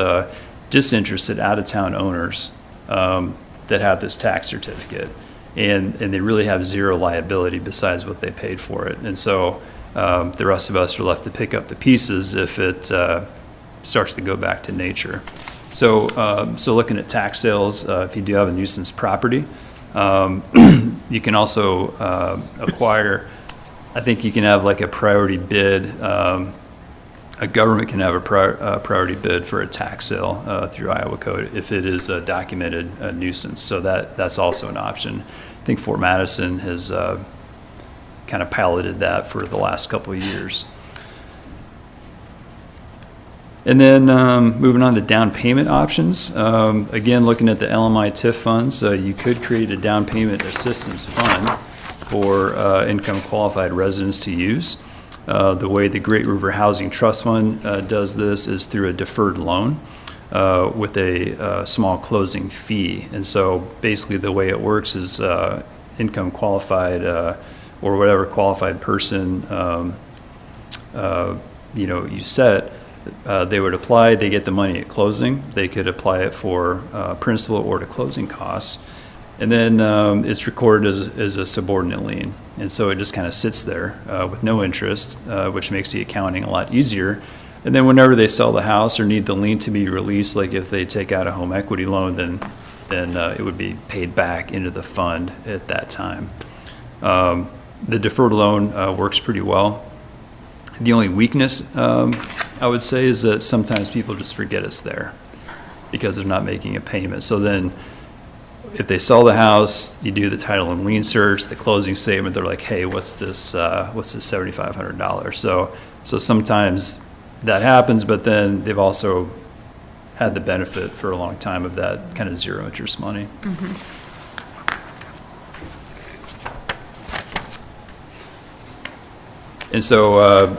disinterested out-of-town owners that have this tax certificate, and they really have zero liability besides what they paid for it. And so the rest of us are left to pick up the pieces if it starts to go back to nature. So looking at tax sales, if you do have a nuisance property, you can also acquire, I think you can have like a priority bid. A government can have a priority bid for a tax sale through Iowa Code if it is a documented nuisance. So that's also an option. I think Fort Madison has kind of piloted that for the last couple of years. And then moving on to down payment options. Again, looking at the LMI TIF funds, you could create a down payment assistance fund for income qualified residents to use. The way the Great River Housing Trust Fund does this is through a deferred loan with a small closing fee. And so basically the way it works is income qualified or whatever qualified person you set They would apply, they get the money at closing. They could apply it for principal or to closing costs. And then it's recorded as a subordinate lien. And so it just kind of sits there with no interest, which makes the accounting a lot easier. And then whenever they sell the house or need the lien to be released, like if they take out a home equity loan, then it would be paid back into the fund at that time. The deferred loan works pretty well. The only weakness, I would say, is that sometimes people just forget it's there because they're not making a payment. So then if they sell the house, you do the title and lien search, the closing statement, they're like, hey, what's this $7,500? So sometimes that happens, but then they've also had the benefit for a long time of that kind of zero interest money. And so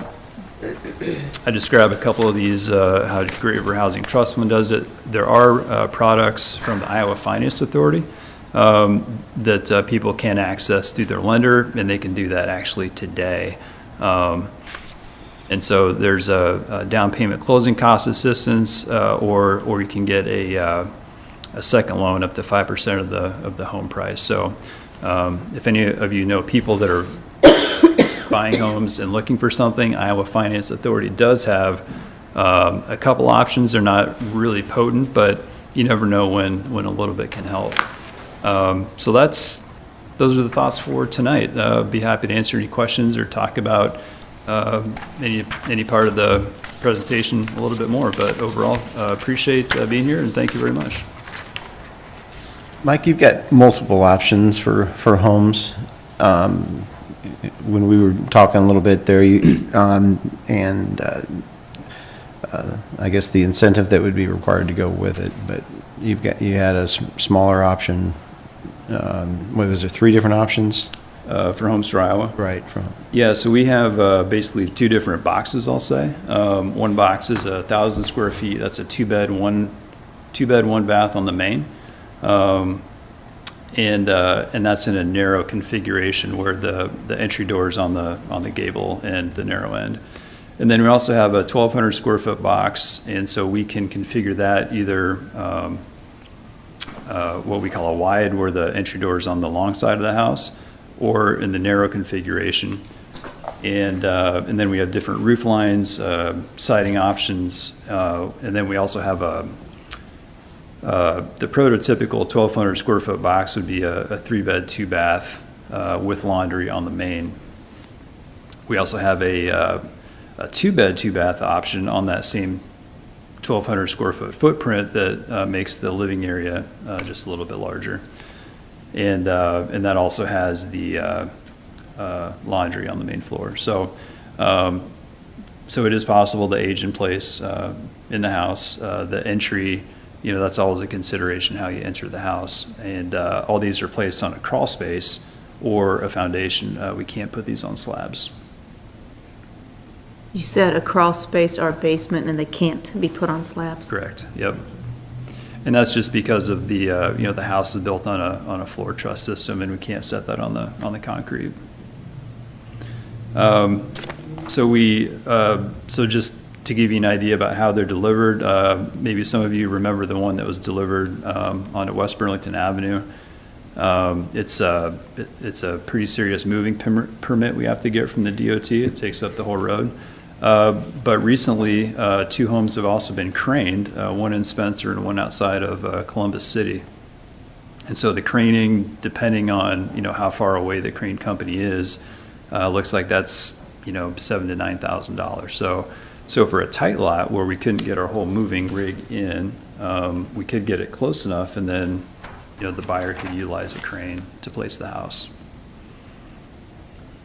I describe a couple of these, how Great River Housing Trust Fund does it. There are products from the Iowa Finance Authority that people can access through their lender, and they can do that actually today. And so there's a down payment closing cost assistance, or you can get a second loan up to 5% of the home price. So if any of you know people that are buying homes and looking for something, Iowa Finance Authority does have a couple options. They're not really potent, but you never know when a little bit can help. So those are the thoughts for tonight. Be happy to answer any questions or talk about any part of the presentation a little bit more, but overall appreciate being here and thank you very much. Mike, you've got multiple options for homes. When we were talking a little bit there, I guess the incentive that would be required to go with it, but you had a smaller option. What was there, 3 different options? For Homes for Iowa? Right. Yeah, so we have basically 2 different boxes, I'll say. One box is 1,000 square feet. That's a two bed, one bath on the main. And that's in a narrow configuration where the entry door is on the gable and the narrow end. And then we also have a 1,200 square foot box, and so we can configure that either what we call a wide, where the entry door is on the long side of the house, or in the narrow configuration. And then we have different roof lines, siding options, and then we also have the prototypical 1,200 square foot box would be a 3-bed, 2-bath with laundry on the main. We also have a 2-bed, 2-bath option on that same 1,200 square foot footprint that makes the living area just a little bit larger. And that also has the laundry on the main floor. So it is possible to age in place in the house. The entry, that's always a consideration how you enter the house. And all these are placed on a crawl space or a foundation. We can't put these on slabs. You said a crawl space or a basement, and they can't be put on slabs? Correct, yep. And that's just because of the, the house is built on a floor truss system, and we can't set that on the concrete. So just to give you an idea about how they're delivered, maybe some of you remember the one that was delivered onto West Burlington Avenue. It's a pretty serious moving permit we have to get from the DOT. It takes up the whole road. But recently, 2 homes have also been craned, one in Spencer and one outside of Columbus City. And so the craning, depending on how far away the crane company is, looks like that's $7,000 to $9,000. So for a tight lot where we couldn't get our whole moving rig in, we could get it close enough, and then the buyer could utilize a crane to place the house.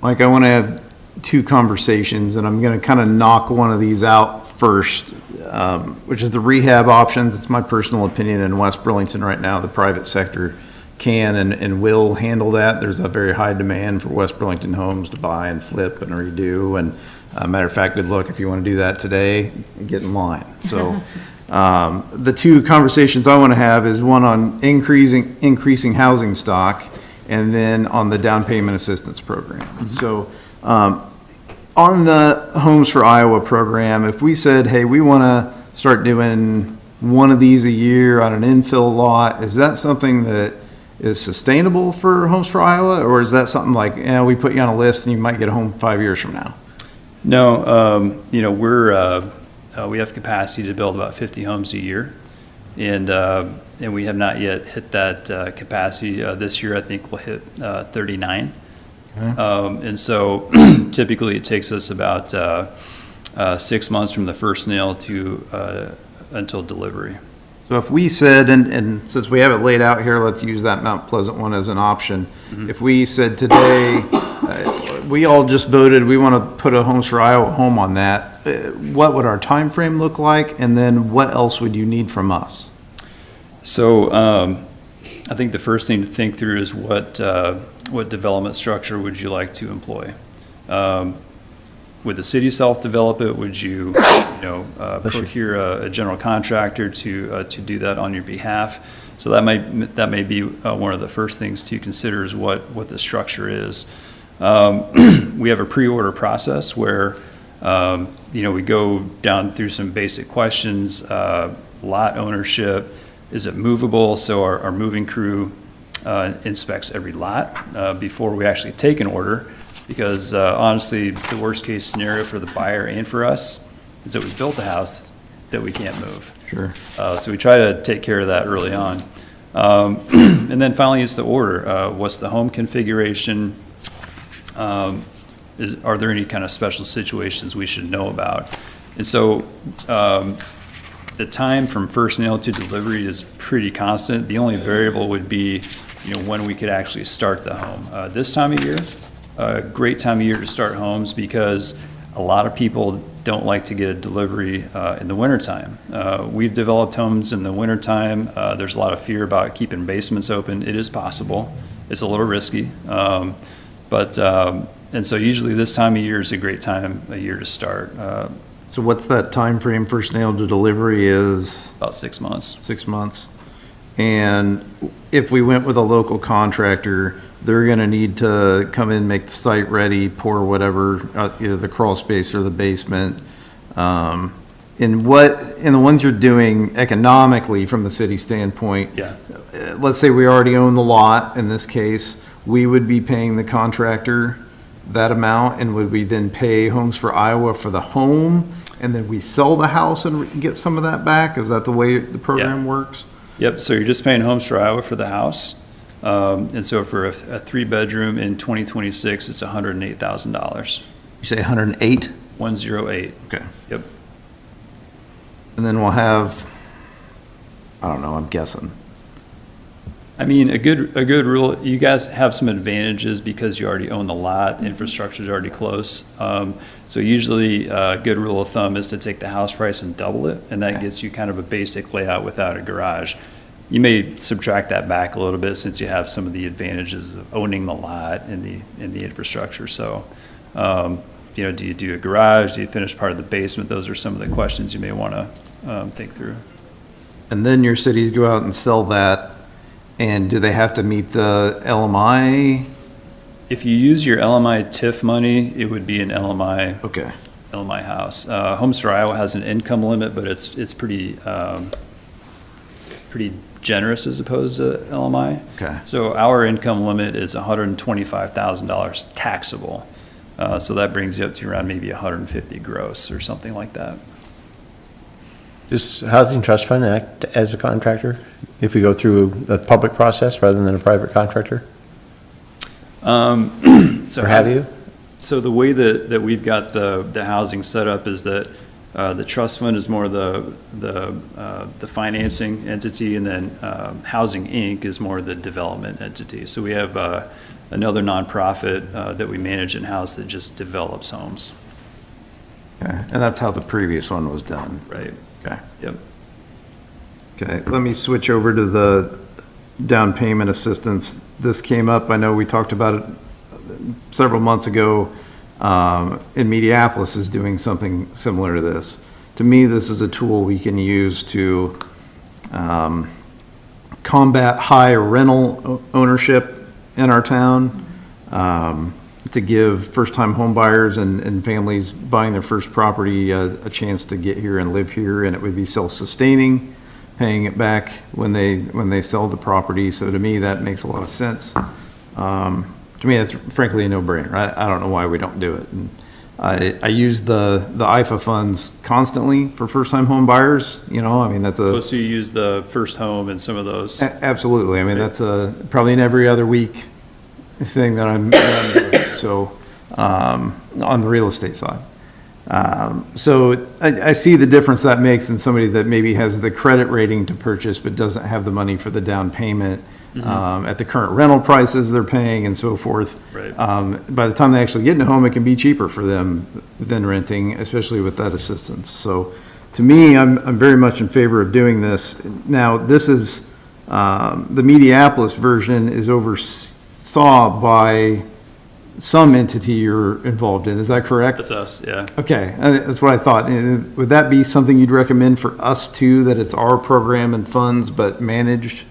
Mike, I want to have 2 conversations, and I'm going to kind of knock one of these out first, which is the rehab options. It's my personal opinion in West Burlington right now, the private sector can and will handle that. There's a very high demand for West Burlington homes to buy and flip and redo. And matter of fact, good luck if you want to do that today, get in line. So the 2 conversations I want to have is one on increasing housing stock, and then on the down payment assistance program. So On the Homes for Iowa program, if we said, hey, we want to start doing one of these a year on an infill lot, is that something that is sustainable for Homes for Iowa? Or is that something like, we put you on a list and you might get a home 5 years from now? No, we have capacity to build about 50 homes a year. And we have not yet hit that capacity. This year, I think we'll hit 39. And so typically it takes us about 6 months from the first nail to until delivery. So if we said, and since we have it laid out here, let's use that Mount Pleasant one as an option. If we said today, we all just voted, we want to put a Homes for Iowa home on that, what would our time frame look like? And then what else would you need from us? So I think the first thing to think through is what development structure would you like to employ? Would the city self-develop it? Would you, procure a general contractor to do that on your behalf? So that may be one of the first things to consider is what the structure is. We have a pre-order process where we go down through some basic questions, lot ownership. Is it movable? So our moving crew inspects every lot before we actually take an order, because honestly, the worst case scenario for the buyer and for us is that we built a house that we can't move. Sure. So we try to take care of that early on. And then finally is the order. What's the home configuration? Are there any kind of special situations we should know about? And so the time from first nail to delivery is pretty constant. The only variable would be, when we could actually start the home. This time of year, a great time of year to start homes, because a lot of people don't like to get a delivery in the wintertime. We've developed homes in the wintertime. There's a lot of fear about keeping basements open. It is possible. It's a little risky. And so usually this time of year is a great time of year to start. So what's that time frame first nail to delivery is? About 6 months. 6 months. And if we went with a local contractor, they're gonna need to come in, make the site ready, pour whatever, either the crawl space or the basement. In the ones you're doing economically from the city standpoint, Yeah. Let's say we already own the lot, in this case, we would be paying the contractor that amount, and would we then pay Homes for Iowa for the home, and then we sell the house and get some of that back? Is that the way the program works? Yep, so you're just paying Homes for Iowa for the house. And so for a 3-bedroom in 2026, it's $108,000. You say 108? 108. Okay. Yep. And then we'll have, I don't know, I'm guessing. I mean, a good rule, you guys have some advantages because you already own the lot, infrastructure is already close. So usually a good rule of thumb is to take the house price and double it, and that gets you kind of a basic layout without a garage. You may subtract that back a little bit since you have some of the advantages of owning the lot and the infrastructure. So, do you do a garage? Do you finish part of the basement? Those are some of the questions you may want to think through. And then your cities go out and sell that, and do they have to meet the LMI? If you use your LMI TIF money, it would be an LMI. Okay. LMI house. Homes for Iowa has an income limit, but it's pretty generous as opposed to LMI. Okay. So our income limit is $125,000 taxable. So that brings you up to around maybe 150 gross or something like that. Does Housing Trust Fund act as a contractor if we go through the public process rather than a private contractor? So Or have you? So the way that we've got the housing set up is that the trust fund is more the financing entity, and then Housing Inc. is more the development entity. So we have another nonprofit that we manage in-house that just develops homes. Okay, and that's how the previous one was done. Right. Okay. Yep. Okay, let me switch over to the down payment assistance. This came up, I know we talked about it several months ago. In Mediapolis is doing something similar to this. To me, this is a tool we can use to combat high rental ownership in our town. to give first-time home buyers and families buying their first property a chance to get here and live here, and it would be self-sustaining, paying it back when they sell the property. So to me, that makes a lot of sense. To me, that's frankly a no-brainer. I don't know why we don't do it. And I use the IFA funds constantly for first-time home buyers. You know, I mean, that's a... So you use the first home and some of those? Absolutely. I mean, that's probably an every other week thing that I'm doing. So, on the real estate side. So I see the difference that makes in somebody that maybe has the credit rating to purchase but doesn't have the money for the down payment at the current rental prices they're paying and so forth. Right. By the time they actually get in a home, it can be cheaper for them than renting, especially with that assistance. So to me, I'm very much in favor of doing this. Now, this is, the Mediapolis version is oversaw by some entity you're involved in. Is that correct? That's us, yeah. Okay, that's what I thought. And would that be something you'd recommend for us too, that it's our program and funds but managed?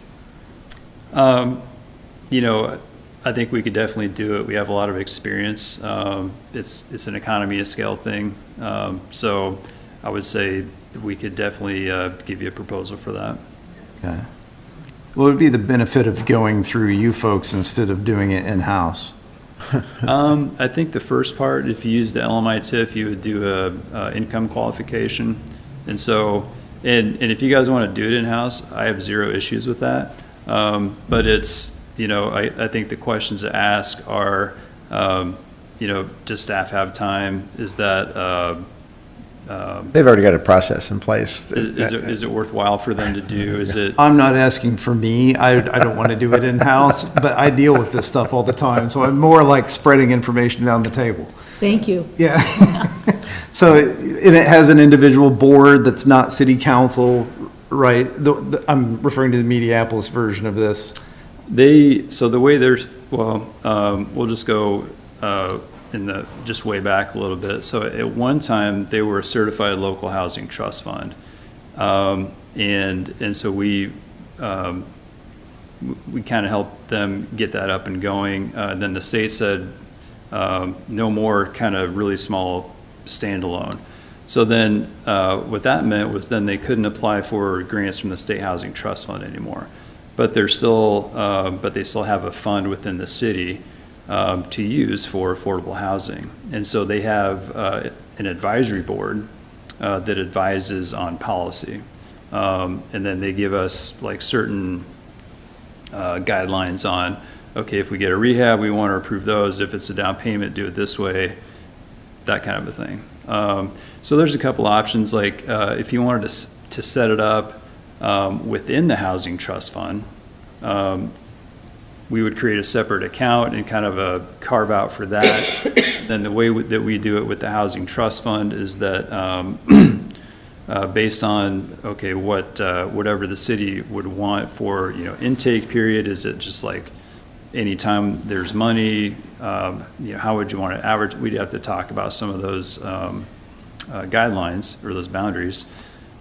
You know, I think we could definitely do it. We have a lot of experience. It's an economy of scale thing. So I would say we could definitely give you a proposal for that. Okay. What would be the benefit of going through you folks instead of doing it in-house? I think the first part, if you use the LMI TIF, you would do a income qualification. And so, and if you guys want to do it in-house, I have zero issues with that. But it's, you know, I think the questions to ask are, you know, does staff have time? Is that, They've already got a process in place. is it worthwhile for them to do? Is it? I'm not asking for me. I don't want to do it in-house, but I deal with this stuff all the time. So I'm more like spreading information down the table. Thank you. Yeah. So, and it has an individual board that's not city council, right? I'm referring to the Mediapolis version of this. So the way there's, well, we'll just go, just way back a little bit. So at one time they were a certified local housing trust fund. And so we kind of helped them get that up and going. Then the state said, no more kind of really small standalone. So then what that meant was then they couldn't apply for grants from the State Housing Trust Fund anymore. But they still have a fund within the city to use for affordable housing. And so they have an advisory board that advises on policy. And then they give us like certain guidelines on, okay, if we get a rehab, we want to approve those. If it's a down payment, do it this way, that kind of a thing. So there's a couple options, like if you wanted to set it up within the housing trust fund, we would create a separate account and kind of a carve out for that. Then the way that we do it with the housing trust fund is that based on, okay, whatever the city would want for, you know, intake period, is it just like anytime there's money, you know, how would you want to average? We'd have to talk about some of those guidelines or those boundaries.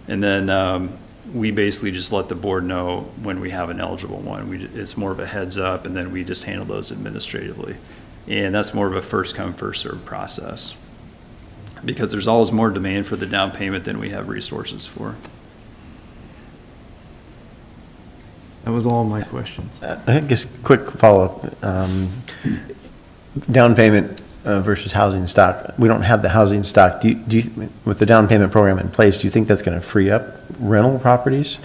And then we basically just let the board know when we have an eligible one. It's more of a heads up, and then we just handle those administratively. And that's more of a first come, first served process, because there's always more demand for the down payment than we have resources for. That was all my questions. I guess quick follow-up. Down payment versus housing stock. We don't have the housing stock. Do you, with the down payment program in place, do you think that's going to free up rental properties?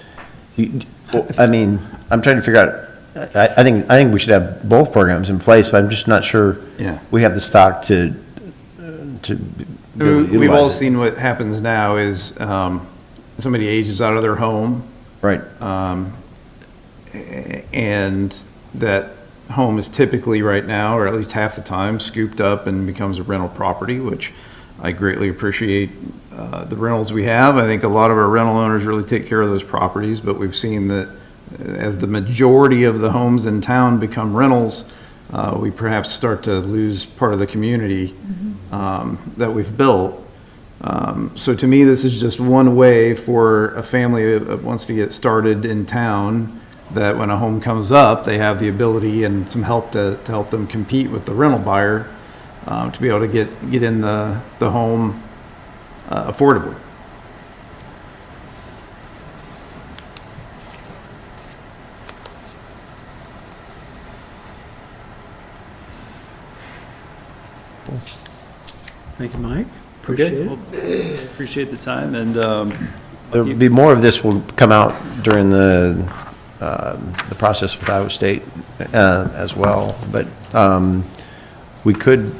I mean, I'm trying to figure out, I think we should have both programs in place, but I'm just not sure we have the stock to We've all seen what happens now is somebody ages out of their home. Right. And that home is typically right now, or at least half the time, scooped up and becomes a rental property, which I greatly appreciate the rentals we have. I think a lot of our rental owners really take care of those properties, but we've seen that as the majority of the homes in town become rentals, we perhaps start to lose part of the community that we've built. So to me, this is just one way for a family that wants to get started in town, that when a home comes up, they have the ability and some help to help them compete with the rental buyer to be able to get in the home affordably. Thank you, Mike. Appreciate Okay, it. well, appreciate the time, and There'll be more of this will come out during the process with Iowa State as well, but we could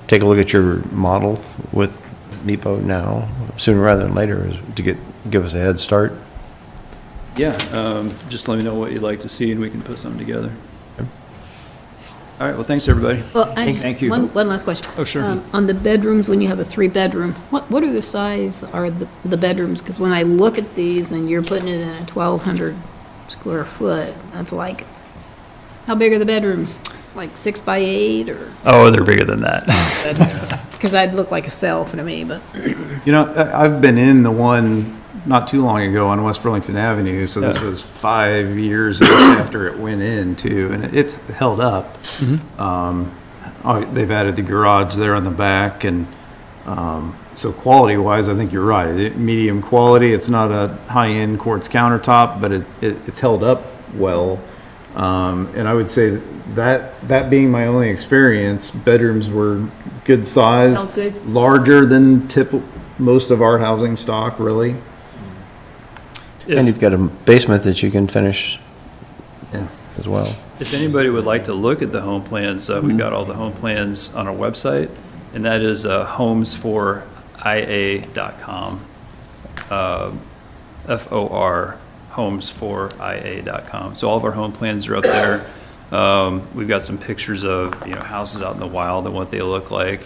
take a look at your model with NEPO now, sooner rather than later, to give us a head start. yeah, just let me know what you'd like to see, and we can put something together. All right, well, thanks, everybody. Well, I just, Thank you. one last question. Oh, sure. On the bedrooms, when you have a 3-bedroom, what are the size are the bedrooms? Because when I look at these and you're putting it in a 1,200 square foot, that's like, how big are the bedrooms? Like 6 by 8 or? Oh, they're bigger than that. Because I'd look like a cell to me, but. You know, I've been in the one not too long ago on West Burlington Avenue, so this was 5 years after it went in too, and it's held up. They've added the garage there on the back, and so quality-wise, I think you're right. Medium quality. It's not a high-end quartz countertop, but it's held up well. And I would say that being my only experience, bedrooms were good size, Oh, good. larger than most of our housing stock, really. And you've got a basement that you can finish Yeah. as well. If anybody would like to look at the home plans, we've got all the home plans on our website, and that is homesforia.com. FOR, homesforia.com. So all of our home plans are up there. We've got some pictures of, houses out in the wild and what they look like.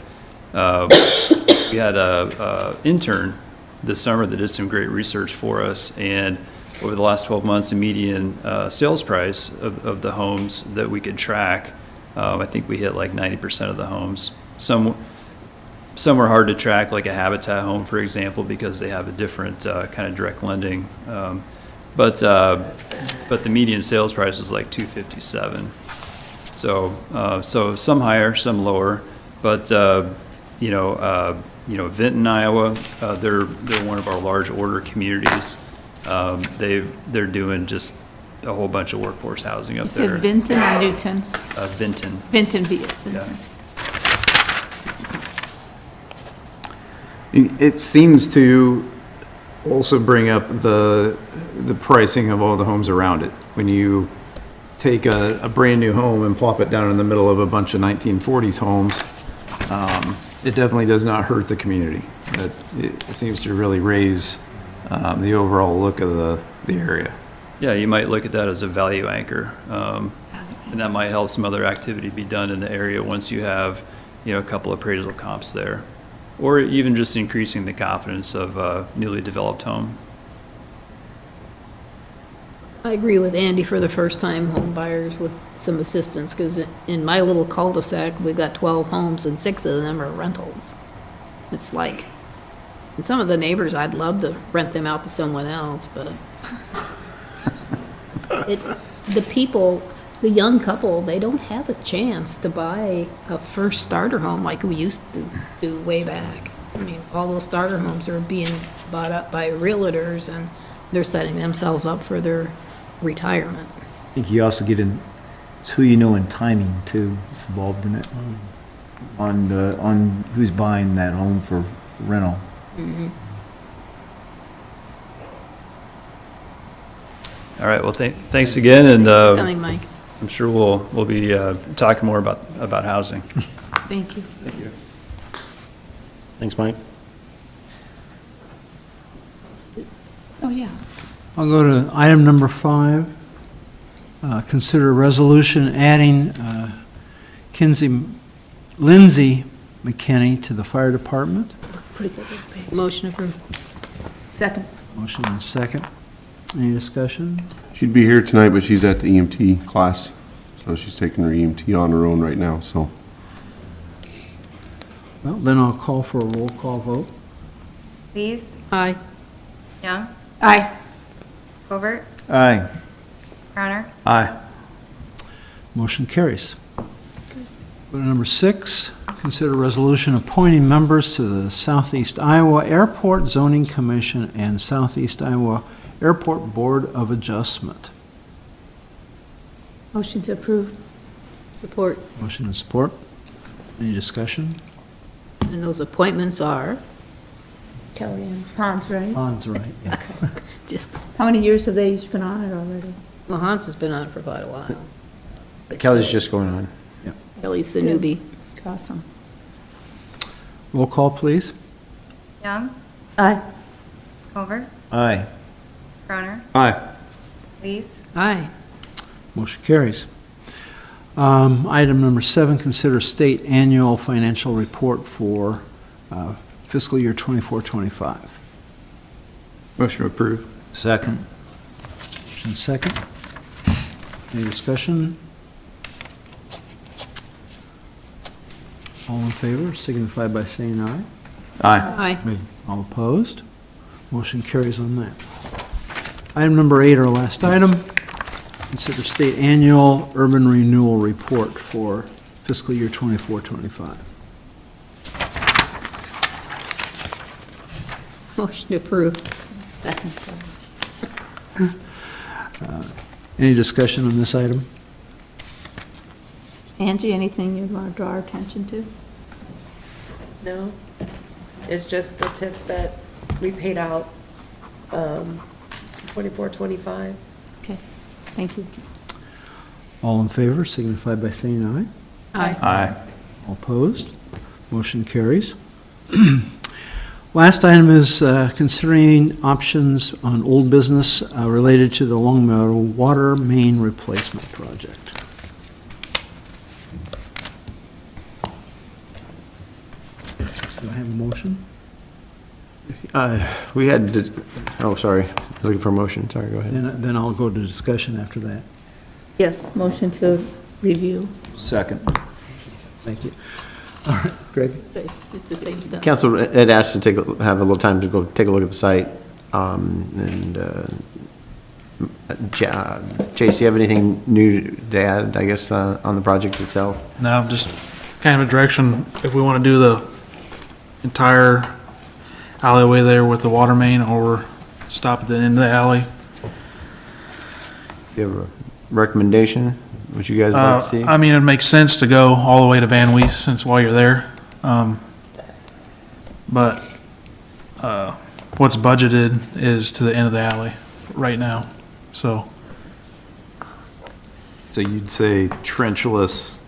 We had a intern this summer that did some great research for us, and over the last 12 months, the median sales price of the homes that we could track, I think we hit like 90% of the homes. Some were hard to track, like a Habitat home, for example, because they have a different kind of direct lending. But the median sales price is like $257. So some higher, some lower, but Vinton, Iowa, they're one of our large order communities. They're doing just a whole bunch of workforce housing up You there. said Vinton or Newton? Vinton. Vinton, Yeah. Vinton. It seems to also bring up the pricing of all the homes around it. When you take a brand-new home and plop it down in the middle of a bunch of 1940s homes, it definitely does not hurt the community. It seems to really raise the overall look of the area. Yeah, you might look at that as a value anchor. And that might help some other activity be done in the area once you have, a couple appraisal comps there. Or even just increasing the confidence of a newly developed home. I agree with Andy for the first-time home buyers with some assistance, because in my little cul-de-sac, we've got 12 homes and 6 of them are rentals. It's like, and some of the neighbors, I'd love to rent them out to someone else, but the people, the young couple, they don't have a chance to buy a first starter home like we used to do way back. I mean, all those starter homes are being bought up by realtors, and they're setting themselves up for their retirement. I think you also get in, it's who you know and timing too, it's involved in it, on who's buying that home for rental. All right, well, thanks again, and Coming, Mike. I'm sure we'll be talking more about housing. Thank you. Thank you. Thanks, Mike. Oh, yeah. I'll go to item number 5. Consider a resolution adding Lindsay McKinney to the fire department. Motion approved. Second. Motion and second. Any discussion? She'd be here tonight, but she's at the EMT class, so she's taking her EMT on her own right now, so. Well, then I'll call for a roll call vote. Lees, Aye. Young, Aye. Covert, Aye. Crowner, Aye. Motion carries. Go to number 6, consider resolution appointing members to the Southeast Iowa Airport Zoning Commission and Southeast Iowa Airport Board of Adjustment. Motion to approve. Support. Motion and support. Any discussion? And those appointments are? Kellyanne. Hans, right? Hans, right, yeah. Just, How many years have they each been on it already? well, Hans has been on it for quite a while. Kelly's just going on. Kelly's the newbie. Awesome. Roll call, please. Young, Aye. Covert, Aye. Crowner, Aye. Lees, Aye. Motion carries. Item number 7, consider state annual financial report for fiscal year 24-25. Motion to approve. Second. Motion second. Any discussion? All in favor, signify by saying aye. Aye. Aye. All opposed? Motion carries on that. Item number 8, our last item. Consider state annual urban renewal report for fiscal year 24-25. Motion to approve. Second. Any discussion on this item? Angie, anything you'd want to draw our attention to? No, it's just the tip that we paid out, 24, 25. Okay, thank you. All in favor, signify by saying aye. Aye. Aye. All opposed? Motion carries. Last item is considering options on old business related to the Long Meadow water main replacement project. Do I have a motion? We had, oh, sorry, looking for a motion, sorry, go ahead. Then I'll go to discussion after that. Yes, motion to review. Second. Thank you. All right, Greg? So it's the same stuff. Council had asked to have a little time to go take a look at the site, Chase, you have anything new to add, I guess, on the project itself? No, just kind of a direction, if we want to do the entire alleyway there with the water main, or stop at the end of the alley. Do you have a recommendation, what you guys like to see? I mean, it makes sense to go all the way to Van Wees, since while you're there. But what's budgeted is to the end of the alley right now, so. So you'd say trenchless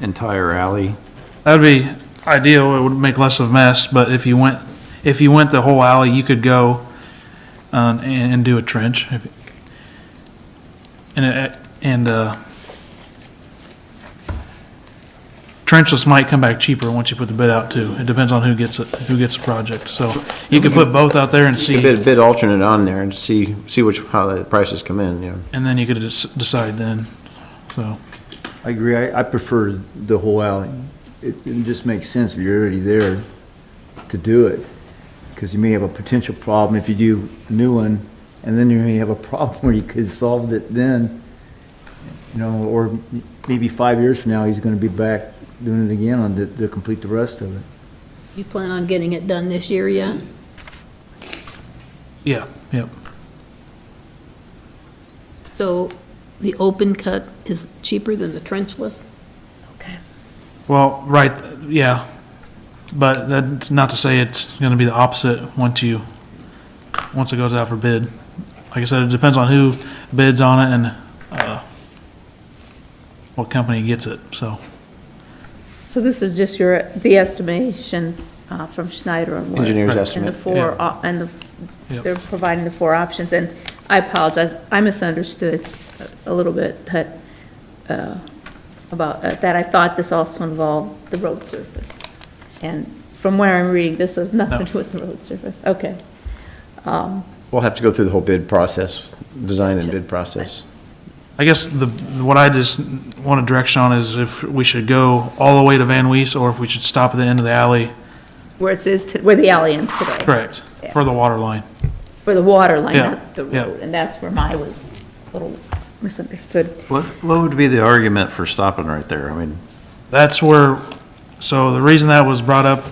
entire alley? That'd be ideal, it would make less of a mess, but if you went the whole alley, you could go and do a trench. Trenchless might come back cheaper once you put the bid out too. It depends on who gets the project. So you could put both out there and see. Bid alternate on there and see how the prices come in, yeah. And then you could decide then, so. I agree. I prefer the whole alley. It just makes sense if you're already there to do it. Because you may have a potential problem if you do a new one, and then you may have a problem where you could have solved it then, or maybe 5 years from now, he's gonna be back doing it again to complete the rest of it. You plan on getting it done this year yet? Yeah, yep. So the open cut is cheaper than the trenchless? Okay. Well, right, yeah. But that's not to say it's gonna be the opposite once it goes out for bid. Like I said, it depends on who bids on it and what company gets it, so. So this is just the estimation from Schneider and Wood. Engineer's estimate. And the four, Yep. they're providing the 4 options, and I apologize, I misunderstood a little bit that I thought this also involved the road surface. And from where I'm reading, this has nothing to do with the road surface, okay. We'll have to go through the whole bid process, design and bid process. I guess what I just want a direction on is if we should go all the way to Van Wees or if we should stop at the end of the alley. Where where the alley ends today. Correct, Yeah. for the water line. For the water line, Yeah, not the yeah. road, and that's where I was a little misunderstood. What would be the argument for stopping right there? I mean, That's where So the reason that was brought up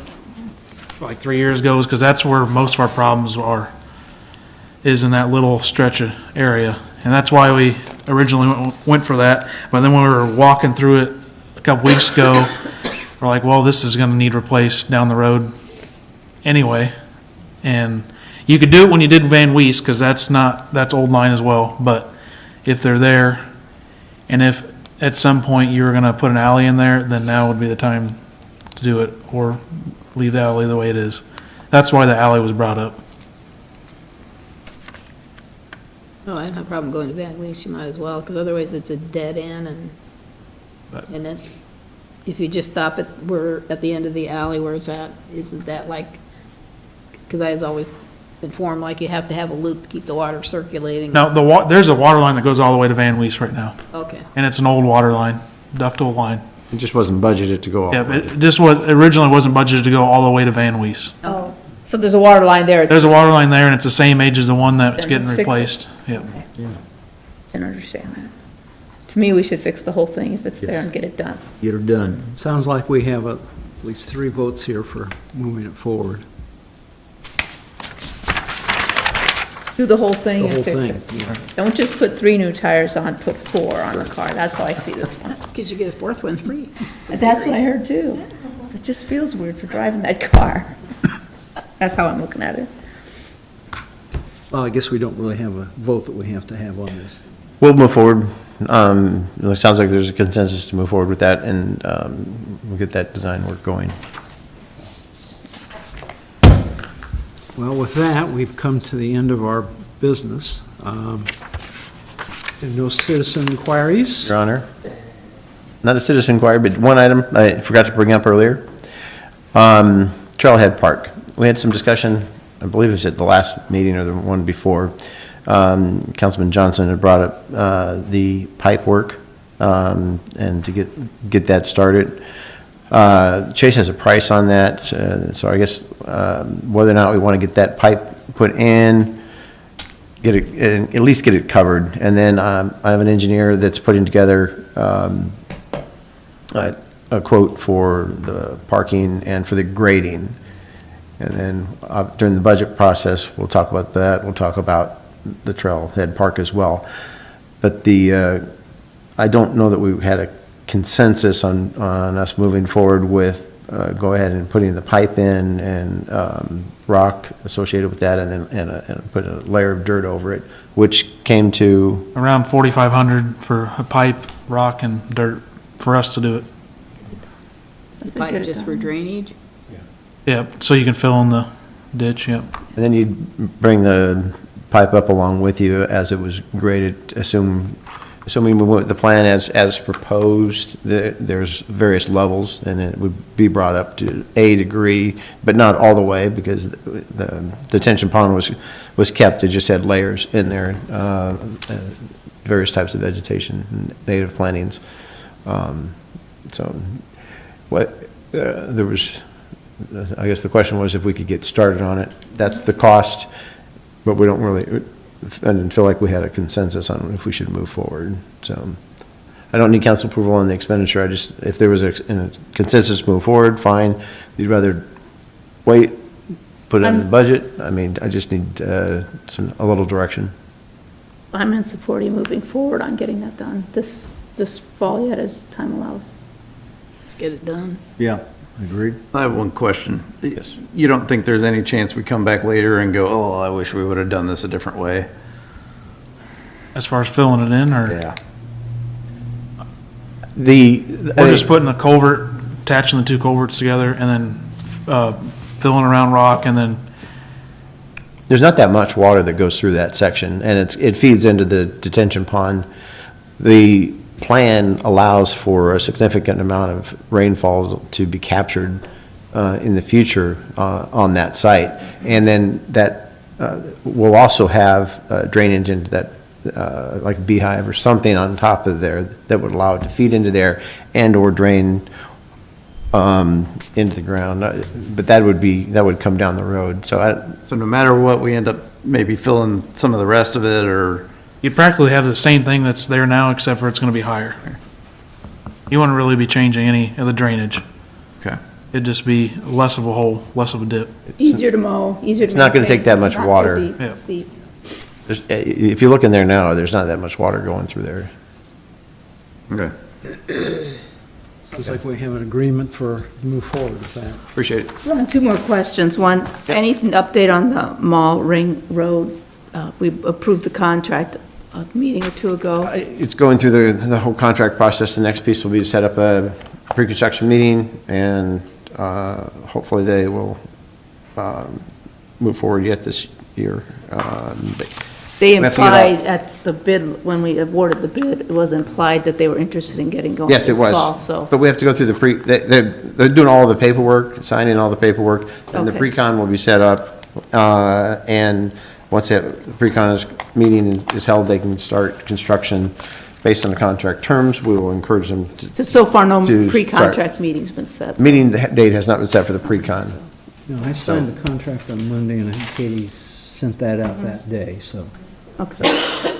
like 3 years ago is because that's where most of our problems are, is in that little stretch of area. And that's why we originally went for that. But then when we were walking through it a couple weeks ago, we're like, well, this is gonna need replaced down the road anyway. And you could do it when you did Van Wees, because that's old line as well. But if they're there, and if at some point you were gonna put an alley in there, then now would be the time to do it, or leave the alley the way it is. That's why the alley was brought up. Oh, I don't have a problem going to Van Wees, you might as well, because otherwise it's a dead end and then if you just stop at the end of the alley where it's at, isn't that like, because I was always informed like you have to have a loop to keep the water circulating. Now, there's a water line that goes all the way to Van Wees right now, Okay. and it's an old water line, ductile line. It just wasn't budgeted to go all the Yeah, way. it just originally wasn't budgeted to go all the way to Van Wees. Oh, so there's a water line there. There's a water line there, and it's the same age as the one that's Then getting let's fix it. replaced. Yep. Didn't understand that. To me, we should fix the whole thing if it's there and get it done. Get her done. Sounds like we have at least 3 votes here for moving it forward. Do the whole thing The and whole fix thing, it. yeah. Don't just put 3 new tires on, put 4 on the car. That's how I see this one. Because you get a fourth one free. That's what I heard too. It just feels weird for driving that car. That's how I'm looking at it. Well, I guess we don't really have a vote that we have to have on this. We'll move forward. It sounds like there's a consensus to move forward with that, and we'll get that design work going. Well, with that, we've come to the end of our business. And no citizen inquiries? Your Honor, not a citizen inquiry, but one item I forgot to bring up earlier. Trailhead Park. We had some discussion, I believe it was at the last meeting or the one before. Councilman Johnson had brought up the pipe work and to get that started. Chase has a price on that, so I guess whether or not we want to get that pipe put in, at least get it covered. And then I have an engineer that's putting together a quote for the parking and for the grading. And then during the budget process, we'll talk about that. We'll talk about the Trailhead Park as well. But I don't know that we had a consensus on us moving forward with go ahead and putting the pipe in and rock associated with that, and then and put a layer of dirt over it, which came to Around $4,500 for a pipe, rock, and dirt for us to do it. Is the pipe just for drainage? Yep, so you can fill in the ditch, yep. and then you'd bring the pipe up along with you as it was graded, assuming we went with the plan as proposed. There's various levels, and it would be brought up to a degree, but not all the way, because the detention pond was kept. It just had layers in there, various types of vegetation, and native plantings. So there was, I guess the question was if we could get started on it. That's the cost, but we don't really, I didn't feel like we had a consensus on if we should move forward. So I don't need council approval on the expenditure. I just, if there was a consensus to move forward, fine. If you'd rather wait, put it in the budget, I mean, I just need a little direction. I'm in support of you moving forward on getting that done this fall yet, as time allows. Let's get it done. Yeah, agreed. I have one question. Yes. You don't think there's any chance we come back later and go, oh, I wish we would have done this a different way? As far as filling it in, or? Yeah. We're just putting the culvert, attaching the 2 culverts together, and then filling around rock, and then There's not that much water that goes through that section, and it feeds into the detention pond. The plan allows for a significant amount of rainfall to be captured in the future on that site. And then that will also have drainage into that, like a beehive or something on top of there that would allow it to feed into there and or drain into the ground. But that would come down the road. So no matter what, we end up maybe filling some of the rest of it, or? you'd practically have the same thing that's there now, except for it's gonna be higher. You wouldn't really be changing any of the drainage. Okay. It'd just be less of a hole, less of a dip. Easier to mow, easier to. It's not gonna take that much water. Yeah. If you look in there now, there's not that much water going through there. Okay. Looks like we have an agreement for, move forward with that. Appreciate it. Two more questions. One, any update on the Mall Ring Road? We approved the contract a meeting or two ago. It's going through the whole contract process. The next piece will be to set up a pre-construction meeting, and hopefully they will move forward yet this year. They we have to get all- implied at the bid, when we awarded the bid, it was implied that they were interested in getting going Yes, it this fall, was. so. But we have to go through they're doing all the paperwork, signing all the paperwork. And the Okay. pre-con will be set up, and once the pre-con meeting is held, they can start construction based on the contract terms. We will encourage them to. So far, no to pre-contract start. mee's been set. Meeting date has not been set for the pre-con. You know, I signed the contract on Monday, and I think Katie sent that out that day, so. Okay.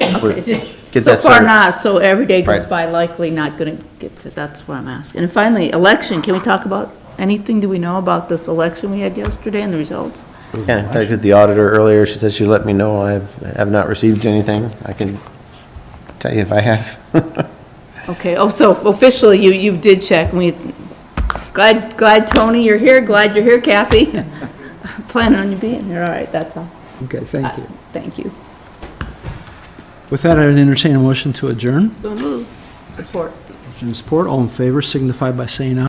Okay, it's just, Get so that far started. not, so every day goes Right. by, likely not gonna get to, that's what I'm asking. And finally, election, can we talk about, anything do we know about this election we had yesterday and the results? Yeah, I contacted the auditor earlier. She said she'd let me know. I have not received anything. I can tell you if I have. Okay, oh, so officially, you did check, we, glad Tony, you're here, glad you're here, Kathy. Planning on you being here, all right, that's all. Okay, thank you. Thank you. With that, I would entertain a motion to adjourn. So move. Support. Motion and support, all in favor signify by saying aye.